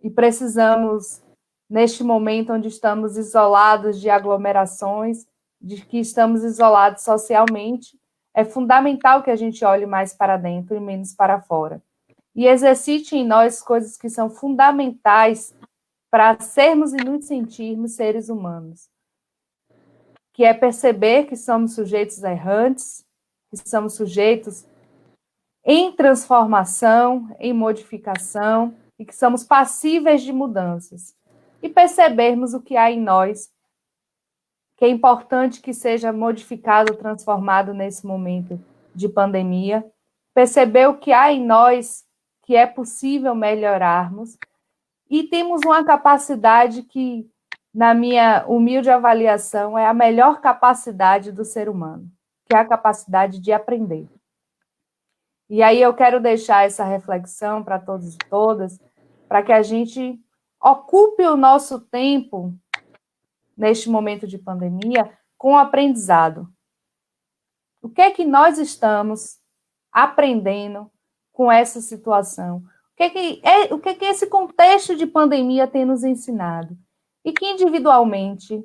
E precisamos, neste momento onde estamos isolados de aglomerações, de que estamos isolados socialmente, é fundamental que a gente olhe mais para dentro e menos para fora. E exercite em nós coisas que são fundamentais para sermos e nos sentirmos seres humanos, que é perceber que somos sujeitos errantes, que somos sujeitos em transformação, em modificação, e que somos passíveis de mudanças. E percebermos o que há em nós, que é importante que seja modificado, transformado nesse momento de pandemia. Perceber o que há em nós, que é possível melhorarmos. E temos uma capacidade que, na minha humilde avaliação, é a melhor capacidade do ser humano, que é a capacidade de aprender. E aí eu quero deixar essa reflexão para todos e todas, para que a gente ocupe o nosso tempo, neste momento de pandemia, com o aprendizado. O que é que nós estamos aprendendo com essa situação? O que é que esse contexto de pandemia tem nos ensinado? E que individualmente,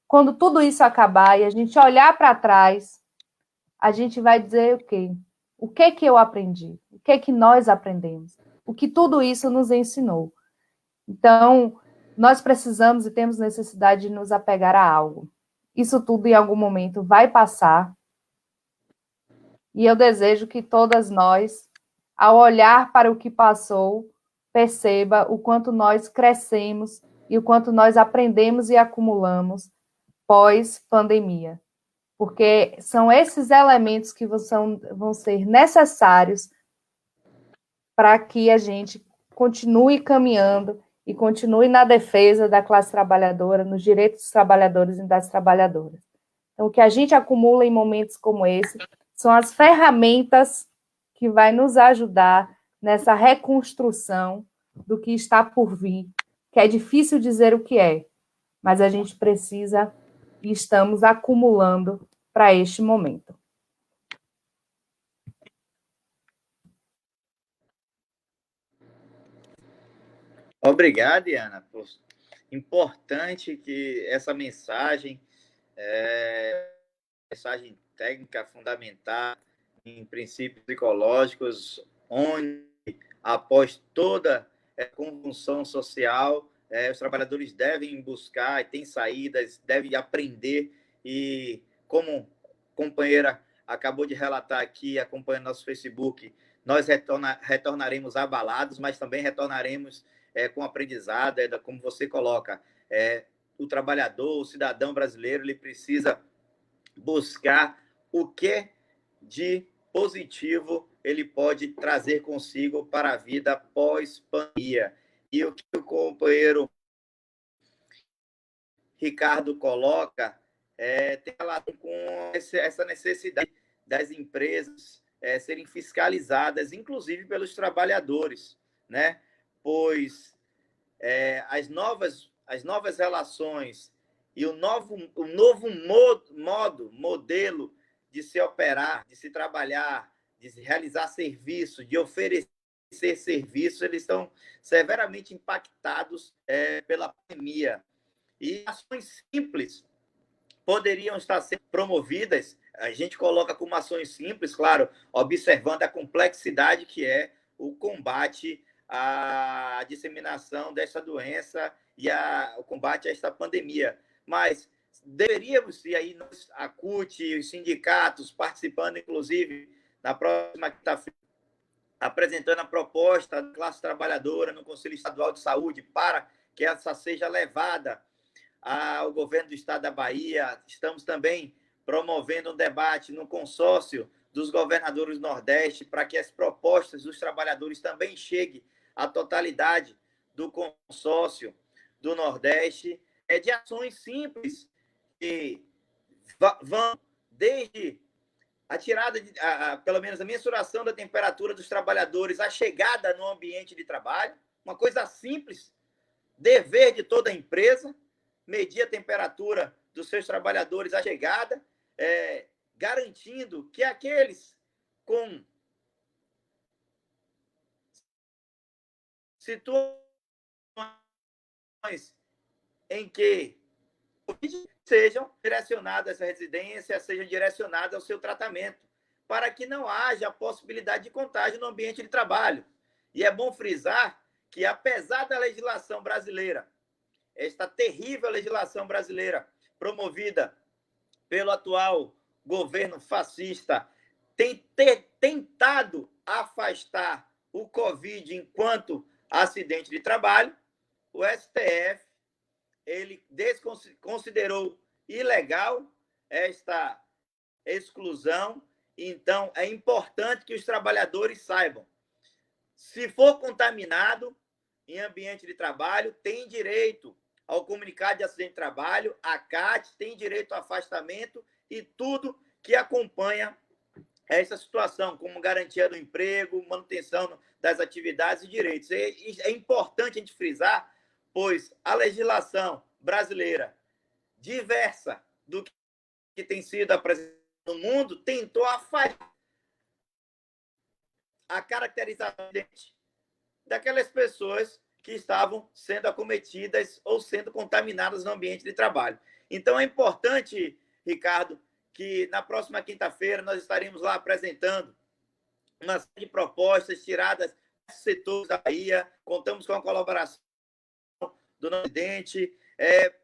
quando tudo isso acabar e a gente olhar para trás, a gente vai dizer o quê? O que é que eu aprendi? O que é que nós aprendemos? O que tudo isso nos ensinou? Então, nós precisamos e temos necessidade de nos apegar a algo. Isso tudo, em algum momento, vai passar. E eu desejo que todas nós, ao olhar para o que passou, perceba o quanto nós crescemos e o quanto nós aprendemos e acumulamos pós-pandemia. Porque são esses elementos que vão ser necessários para que a gente continue caminhando e continue na defesa da classe trabalhadora, nos direitos dos trabalhadores e das trabalhadoras. Então, o que a gente acumula em momentos como esse são as ferramentas que vai nos ajudar nessa reconstrução do que está por vir, que é difícil dizer o que é, mas a gente precisa e estamos acumulando para este momento. Obrigado, Diana. Importante que essa mensagem, mensagem técnica fundamental em princípios psicológicos, onde, após toda convulsão social, os trabalhadores devem buscar, e tem saídas, devem aprender, e como a companheira acabou de relatar aqui, acompanhando nosso Facebook, nós retornaremos abalados, mas também retornaremos com aprendizado, como você coloca, o trabalhador, o cidadão brasileiro, ele precisa buscar o que de positivo ele pode trazer consigo para a vida pós-pandemia. E o que o companheiro Ricardo coloca tem relação com essa necessidade das empresas serem fiscalizadas, inclusive pelos trabalhadores, né? Pois as novas relações e o novo modelo de se operar, de se trabalhar, de se realizar serviço, de oferecer serviço, eles estão severamente impactados pela pandemia. E ações simples poderiam estar sendo promovidas, a gente coloca como ações simples, claro, observando a complexidade que é o combate à disseminação dessa doença e o combate a esta pandemia. Mas deveríamos, e aí a CUT, os sindicatos, participando, inclusive, na próxima quinta-feira, apresentando a proposta da classe trabalhadora no Conselho Estadual de Saúde para que essa seja levada ao governo do estado da Bahia. Estamos também promovendo um debate no consórcio dos governadores do Nordeste para que as propostas dos trabalhadores também cheguem à totalidade do consórcio do Nordeste, de ações simples que vão desde a tirada, pelo menos a mensuração da temperatura dos trabalhadores, a chegada no ambiente de trabalho, uma coisa simples, dever de toda empresa, medir a temperatura dos seus trabalhadores à chegada, garantindo que aqueles com situações em que sejam direcionadas à residência, sejam direcionadas ao seu tratamento, para que não haja a possibilidade de contágio no ambiente de trabalho. E é bom frisar que, apesar da legislação brasileira, esta terrível legislação brasileira, promovida pelo atual governo fascista, tem tentado afastar o Covid enquanto acidente de trabalho, o STF ele considerou ilegal esta exclusão. Então, é importante que os trabalhadores saibam, se for contaminado em ambiente de trabalho, tem direito ao comunicado de acidente de trabalho, a CAT tem direito ao afastamento e tudo que acompanha essa situação, como garantia do emprego, manutenção das atividades e direitos. É importante a gente frisar, pois a legislação brasileira, diversa do que tem sido apresentada no mundo, tentou afastar a caracterização daquelas pessoas que estavam sendo acometidas ou sendo contaminadas no ambiente de trabalho. Então, é importante, Ricardo, que na próxima quinta-feira nós estaremos lá apresentando uma série de propostas tiradas dos setores da Bahia, contamos com a colaboração do presidente,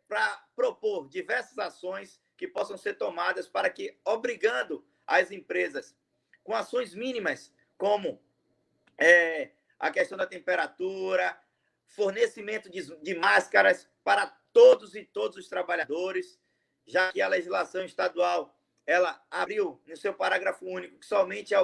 para propor diversas ações que possam ser tomadas para que, obrigando as empresas com ações mínimas, como a questão da temperatura, fornecimento de máscaras para todos os trabalhadores, já que a legislação estadual ela abriu no seu parágrafo único que somente é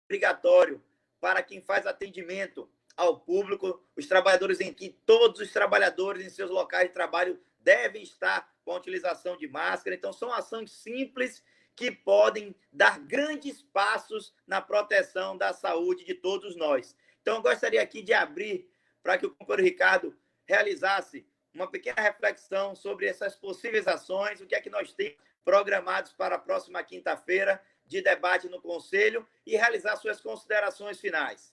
obrigatório para quem faz atendimento ao público, os trabalhadores em que todos os trabalhadores em seus locais de trabalho devem estar com a utilização de máscara. Então, são ações simples que podem dar grandes passos na proteção da saúde de todos nós. Então, eu gostaria aqui de abrir para que o companheiro Ricardo realizasse uma pequena reflexão sobre essas possíveis ações, o que é que nós temos programados para a próxima quinta-feira de debate no Conselho e realizar suas considerações finais.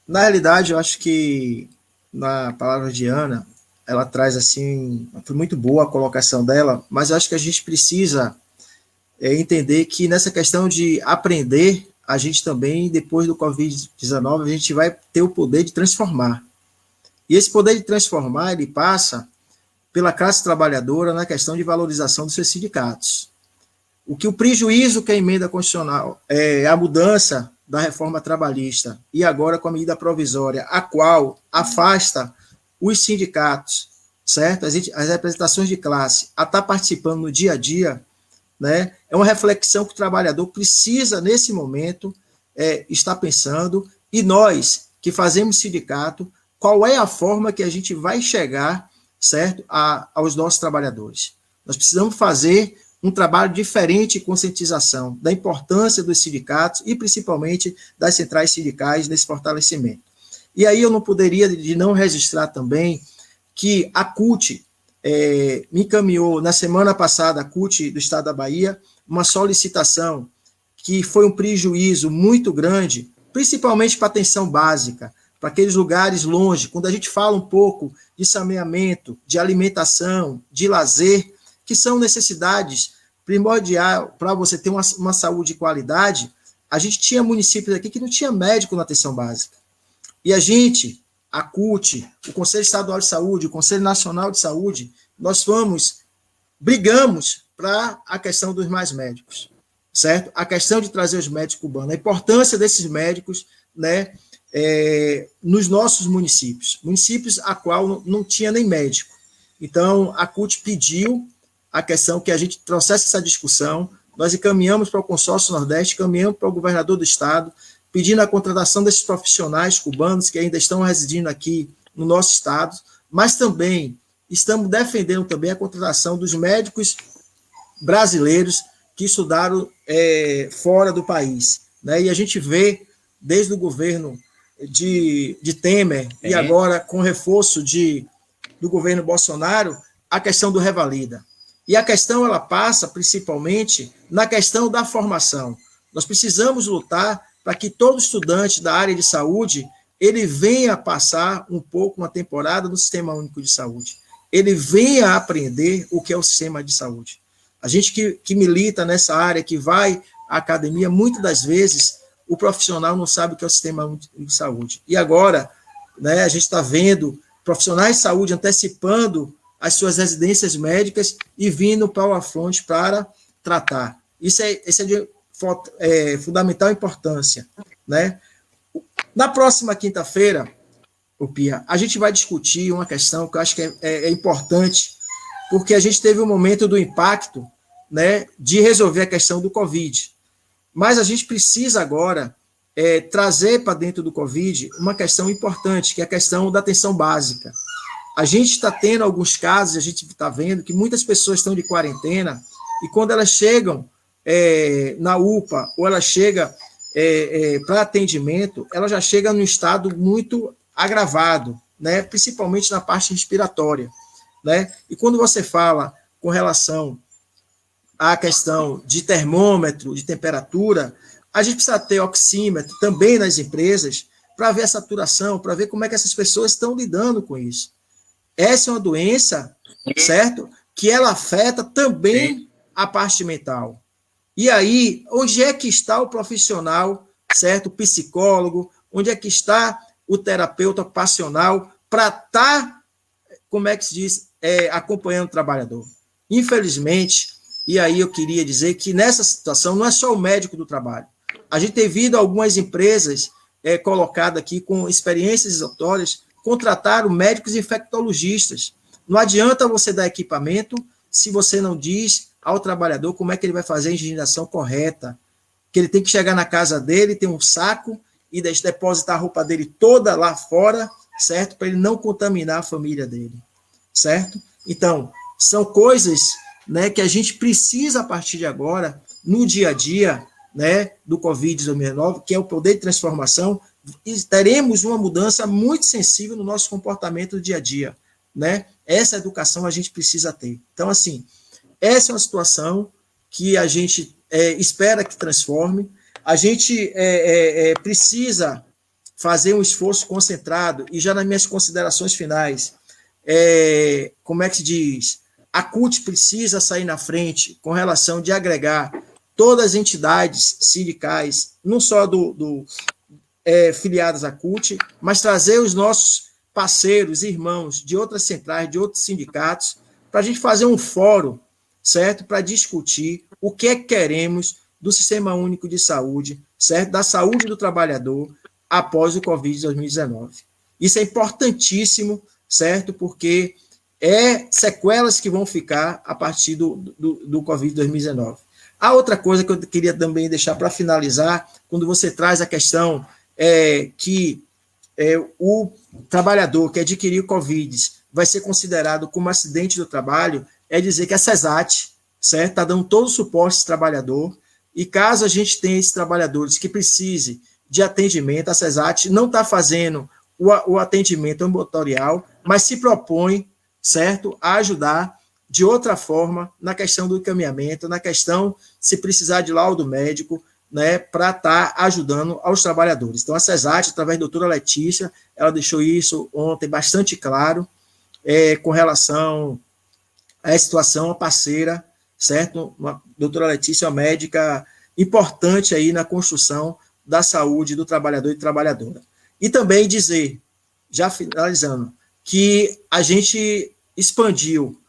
Na realidade, eu acho que na palavra de Ana, ela traz assim, foi muito boa a colocação dela, mas eu acho que a gente precisa entender que nessa questão de aprender, a gente também, depois do Covid-19, a gente vai ter o poder de transformar. E esse poder de transformar, ele passa pela classe trabalhadora na questão de valorização dos seus sindicatos. O prejuízo que a emenda constitucional, a mudança da reforma trabalhista e agora com a medida provisória, a qual afasta os sindicatos, certo? As representações de classe, a estar participando no dia a dia, né? É uma reflexão que o trabalhador precisa, nesse momento, estar pensando, e nós, que fazemos sindicato, qual é a forma que a gente vai chegar certo, aos nossos trabalhadores. Nós precisamos fazer um trabalho diferente de conscientização da importância dos sindicatos e, principalmente, das centrais sindicais nesse fortalecimento. E aí eu não poderia de não registrar também que a CUT me encaminhou, na semana passada, a CUT do Estado da Bahia, uma solicitação que foi um prejuízo muito grande, principalmente para a atenção básica, para aqueles lugares longe. Quando a gente fala um pouco de saneamento, de alimentação, de lazer, que são necessidades primordiais para você ter uma saúde de qualidade, a gente tinha municípios aqui que não tinha médico na atenção básica. E a gente, a CUT, o Conselho Estadual de Saúde, o Conselho Nacional de Saúde, nós brigamos para a questão dos mais médicos, certo? A questão de trazer os médicos cubanos, a importância desses médicos, né, nos nossos municípios a qual não tinha nem médico. Então, a CUT pediu a questão que a gente trouxesse essa discussão, nós encaminhamos para o Consórcio Nordeste, encaminhamos para o governador do Estado, pedindo a contratação desses profissionais cubanos que ainda estão residindo aqui no nosso Estado, mas também estamos defendendo também a contratação dos médicos brasileiros que estudaram fora do país, né? E a gente vê, desde o governo de Temer e agora com o reforço do governo Bolsonaro, a questão do Revalida. E a questão ela passa principalmente na questão da formação. Nós precisamos lutar para que todo estudante da área de saúde ele venha passar um pouco uma temporada no Sistema Único de Saúde. Ele venha aprender o que é o sistema de saúde. A gente que milita nessa área, que vai à academia, muitas das vezes o profissional não sabe o que é o Sistema Único de Saúde. E agora, né, a gente está vendo profissionais de saúde antecipando as suas residências médicas e vindo para o afronte para tratar. Isso é de fundamental importância, né? Na próxima quinta-feira, Pia, a gente vai discutir uma questão que eu acho que é importante, porque a gente teve um momento do impacto, né, de resolver a questão do Covid. Mas a gente precisa agora trazer para dentro do Covid uma questão importante, que é a questão da atenção básica. A gente está tendo alguns casos, a gente está vendo que muitas pessoas estão de quarentena e quando elas chegam na UPA ou ela chega para atendimento, ela já chega num estado muito agravado, né? Principalmente na parte respiratória, né? E quando você fala com relação à questão de termômetro, de temperatura, a gente precisa ter oxímetro também nas empresas para ver a saturação, para ver como é que essas pessoas estão lidando com isso. Essa é uma doença, certo? Que ela afeta também a parte mental. E aí, onde é que está o profissional, certo? O psicólogo, onde é que está o terapeuta ocupacional para estar, como é que se diz, acompanhando o trabalhador? Infelizmente, e aí eu queria dizer que nessa situação não é só o médico do trabalho. A gente tem visto algumas empresas colocadas aqui com experiências notórias contrataram médicos infectologistas. Não adianta você dar equipamento se você não diz ao trabalhador como é que ele vai fazer a higienização correta, que ele tem que chegar na casa dele, ter um saco e depositar a roupa dele toda lá fora, certo? Para ele não contaminar a família dele, certo? Então, são coisas, né, que a gente precisa, a partir de agora, no dia a dia, né, do Covid-19, que é o poder de transformação, e teremos uma mudança muito sensível no nosso comportamento do dia a dia, né? Essa educação a gente precisa ter. Então, assim, essa é uma situação que a gente espera que transforme. A gente precisa fazer um esforço concentrado, e já nas minhas considerações finais, como é que se diz? A CUT precisa sair na frente com relação de agregar todas as entidades sindicais, não só filiadas à CUT, mas trazer os nossos parceiros, irmãos de outras centrais, de outros sindicatos, para a gente fazer um fórum, certo? Para discutir o que é que queremos do Sistema Único de Saúde, certo? Da saúde do trabalhador após o Covid-2019. Isso é importantíssimo, certo? Porque sequelas que vão ficar a partir do Covid-2019. A outra coisa que eu queria também deixar para finalizar, quando você traz a questão que o trabalhador que adquiriu Covid vai ser considerado como acidente do trabalho, é dizer que a CESAT, certo, está dando todo o suporte a esse trabalhador, e caso a gente tenha esses trabalhadores que precisem de atendimento, a CESAT não está fazendo o atendimento ambulatorial, mas se propõe, certo, a ajudar de outra forma na questão do encaminhamento, na questão se precisar de laudo médico, né, para estar ajudando aos trabalhadores. Então, a CESAT, através da doutora Letícia, ela deixou isso ontem bastante claro, com relação à situação, a parceira, certo? A doutora Letícia é uma médica importante aí na construção da saúde do trabalhador e trabalhadora. E também dizer, já finalizando, que a gente expandiu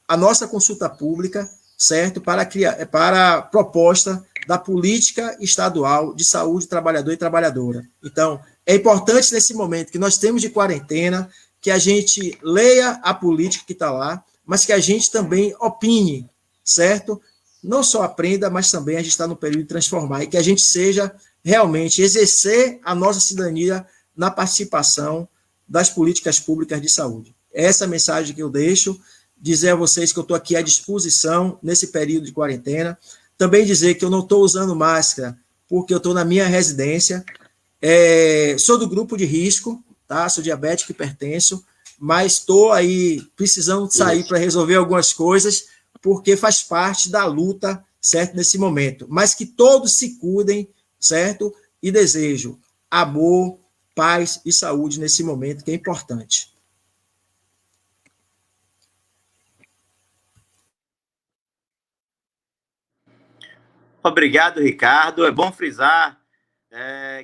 a nossa consulta pública, certo, para a proposta da política estadual de saúde do trabalhador e trabalhadora. Então, é importante nesse momento que nós temos de quarentena, que a gente leia a política que está lá, mas que a gente também opine, certo? Não só aprenda, mas também a gente está no período de transformar, e que a gente seja realmente exercer a nossa cidadania na participação das políticas públicas de saúde. Essa é a mensagem que eu deixo, dizer a vocês que eu estou aqui à disposição nesse período de quarentena, também dizer que eu não estou usando máscara porque eu estou na minha residência, sou do grupo de risco, tá? Sou diabético e hipertenso, mas estou aí precisando sair para resolver algumas coisas, porque faz parte da luta, certo, nesse momento. Mas que todos se cuidem, certo? E desejo amor, paz e saúde nesse momento, que é importante. Obrigado, Ricardo. É bom frisar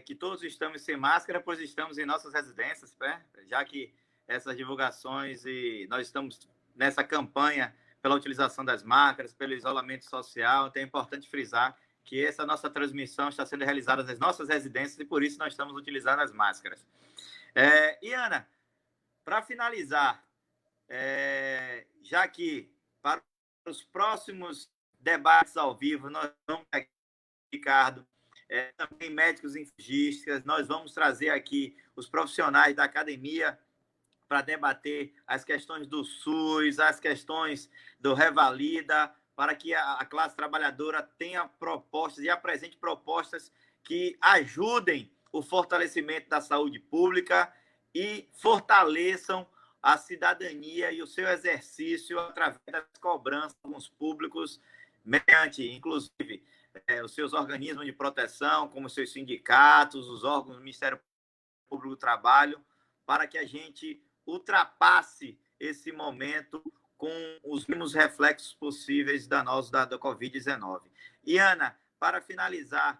que todos estamos sem máscara, pois estamos em nossas residências, né? Já que essas divulgações e nós estamos nessa campanha pela utilização das máscaras, pelo isolamento social, então é importante frisar que essa nossa transmissão está sendo realizada nas nossas residências e por isso nós estamos utilizando as máscaras. E, Ana, para finalizar, já que para os próximos debates ao vivo, nós vamos aqui, Ricardo, também médicos infectologistas, nós vamos trazer aqui os profissionais da academia para debater as questões do SUS, as questões do Revalida, para que a classe trabalhadora tenha propostas e apresente propostas que ajudem o fortalecimento da saúde pública e fortaleçam a cidadania e o seu exercício através das cobranças com os públicos, mediante, inclusive, os seus organismos de proteção, como os seus sindicatos, os órgãos do Ministério Público do Trabalho, para que a gente ultrapasse esse momento com os mínimos reflexos possíveis da Covid-19. E, Ana, para finalizar,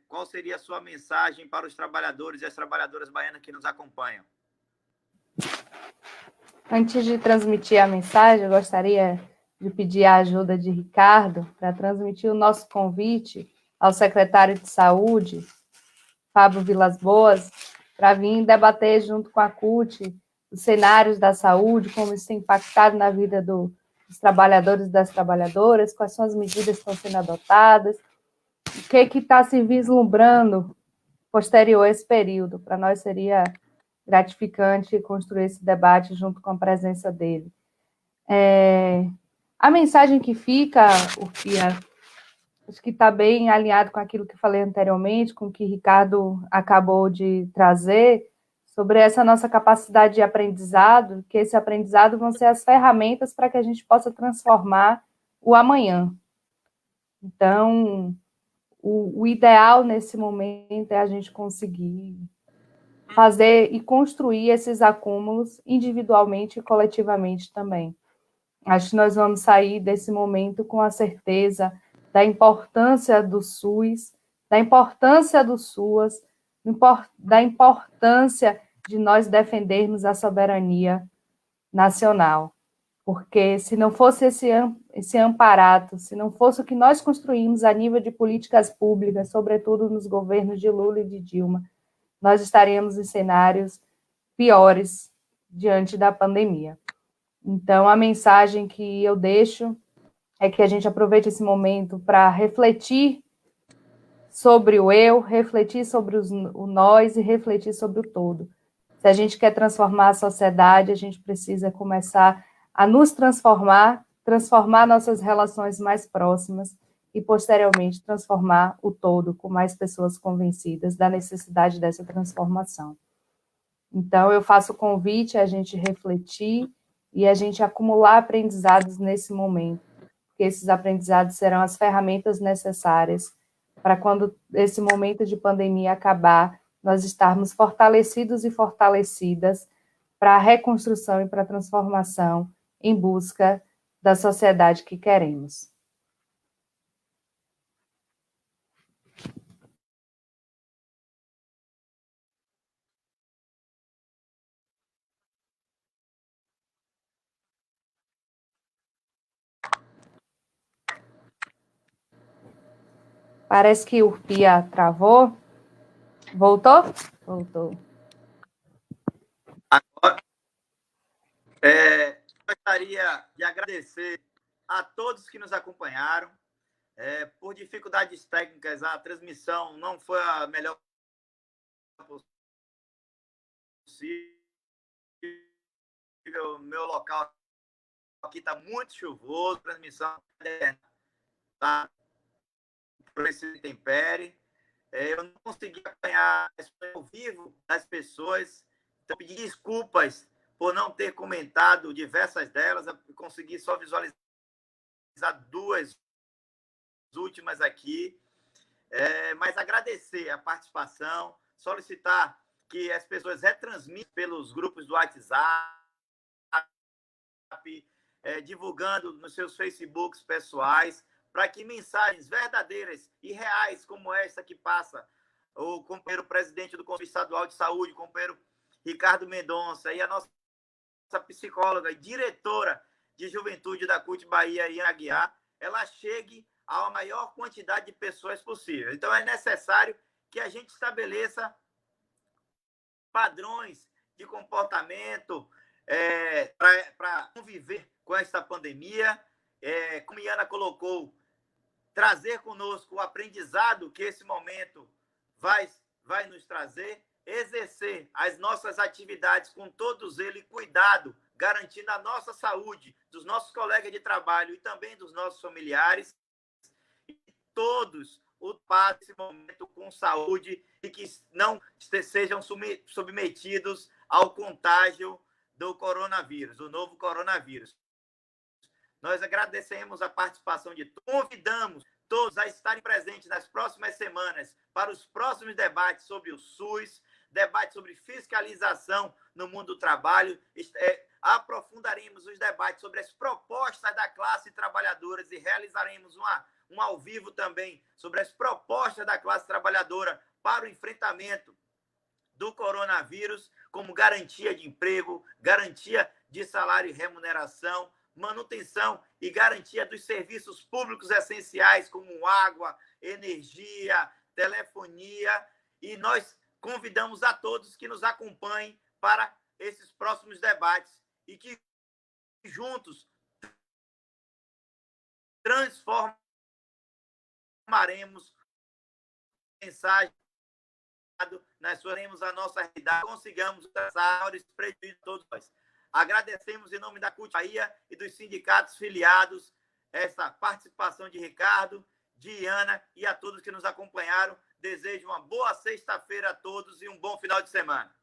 qual seria a sua mensagem para os trabalhadores e as trabalhadoras baianas que nos acompanham? Antes de transmitir a mensagem, eu gostaria de pedir a ajuda de Ricardo para transmitir o nosso convite ao secretário de Saúde, Fábio Vilas Boas, para vir debater junto com a CUT os cenários da saúde, como isso tem impactado na vida dos trabalhadores e das trabalhadoras, quais são as medidas que estão sendo adotadas, o que está se vislumbrando posterior a esse período. Para nós seria gratificante construir esse debate junto com a presença dele. A mensagem que fica, Urquia, acho que está bem alinhado com aquilo que falei anteriormente, com o que Ricardo acabou de trazer, sobre essa nossa capacidade de aprendizado, que esse aprendizado vão ser as ferramentas para que a gente possa transformar o amanhã. Então, o ideal nesse momento é a gente conseguir fazer e construir esses acúmulos individualmente e coletivamente também. Acho que nós vamos sair desse momento com a certeza da importância do SUS, da importância do SUAS, da importância de nós defendermos a soberania nacional. Porque se não fosse esse amparato, se não fosse o que nós construímos a nível de políticas públicas, sobretudo nos governos de Lula e de Dilma, nós estaríamos em cenários piores diante da pandemia. Então, a mensagem que eu deixo é que a gente aproveite esse momento para refletir sobre o eu, refletir sobre o nós e refletir sobre o todo. Se a gente quer transformar a sociedade, a gente precisa começar a nos transformar nossas relações mais próximas e, posteriormente, transformar o todo com mais pessoas convencidas da necessidade dessa transformação. Então, eu faço o convite a gente refletir e a gente acumular aprendizados nesse momento, porque esses aprendizados serão as ferramentas necessárias para quando esse momento de pandemia acabar, nós estarmos fortalecidos e fortalecidas para a reconstrução e para a transformação em busca da sociedade que queremos. Parece que o Pia travou. Voltou? Voltou. Agora, gostaria de agradecer a todos que nos acompanharam. Por dificuldades técnicas, a transmissão não foi a melhor possível. Meu local aqui está muito chuvoso, a transmissão está por esse intempérie. Eu não consegui acompanhar ao vivo das pessoas, então pedi desculpas por não ter comentado diversas delas, eu consegui só visualizar duas últimas aqui, mas agradecer a participação, solicitar que as pessoas retransmitam pelos grupos do WhatsApp, divulgando nos seus Facebooks pessoais, para que mensagens verdadeiras e reais como essa que passa o companheiro presidente do Conselho Estadual de Saúde, o companheiro Ricardo Mendonça, e a nossa psicóloga e diretora de juventude da CUT Bahia, Iana Aguiar, ela chegue à maior quantidade de pessoas possível. Então, é necessário que a gente estabeleça padrões de comportamento para conviver com esta pandemia. Como a Iana colocou, trazer conosco o aprendizado que esse momento vai nos trazer, exercer as nossas atividades com todos eles, cuidado, garantindo a nossa saúde, dos nossos colegas de trabalho e também dos nossos familiares, e todos passem esse momento com saúde e que não sejam submetidos ao contágio do coronavírus, do novo coronavírus. Nós agradecemos a participação de todos, convidamos todos a estarem presentes nas próximas semanas para os próximos debates sobre o SUS, debate sobre fiscalização no mundo do trabalho. Aprofundaremos os debates sobre as propostas da classe trabalhadora e realizaremos um ao vivo também sobre as propostas da classe trabalhadora para o enfrentamento do coronavírus, como garantia de emprego, garantia de salário e remuneração, manutenção e garantia dos serviços públicos essenciais, como água, energia, telefonia. E nós convidamos a todos que nos acompanhem para esses próximos debates e que juntos transformaremos mensagem, nós faremos a nossa realidade, consigamos os maiores prejuízos de todos nós. Agradecemos em nome da CUT Bahia e dos sindicatos filiados essa participação de Ricardo, de Iana e a todos que nos acompanharam. Desejo uma boa sexta-feira a todos e um bom final de semana.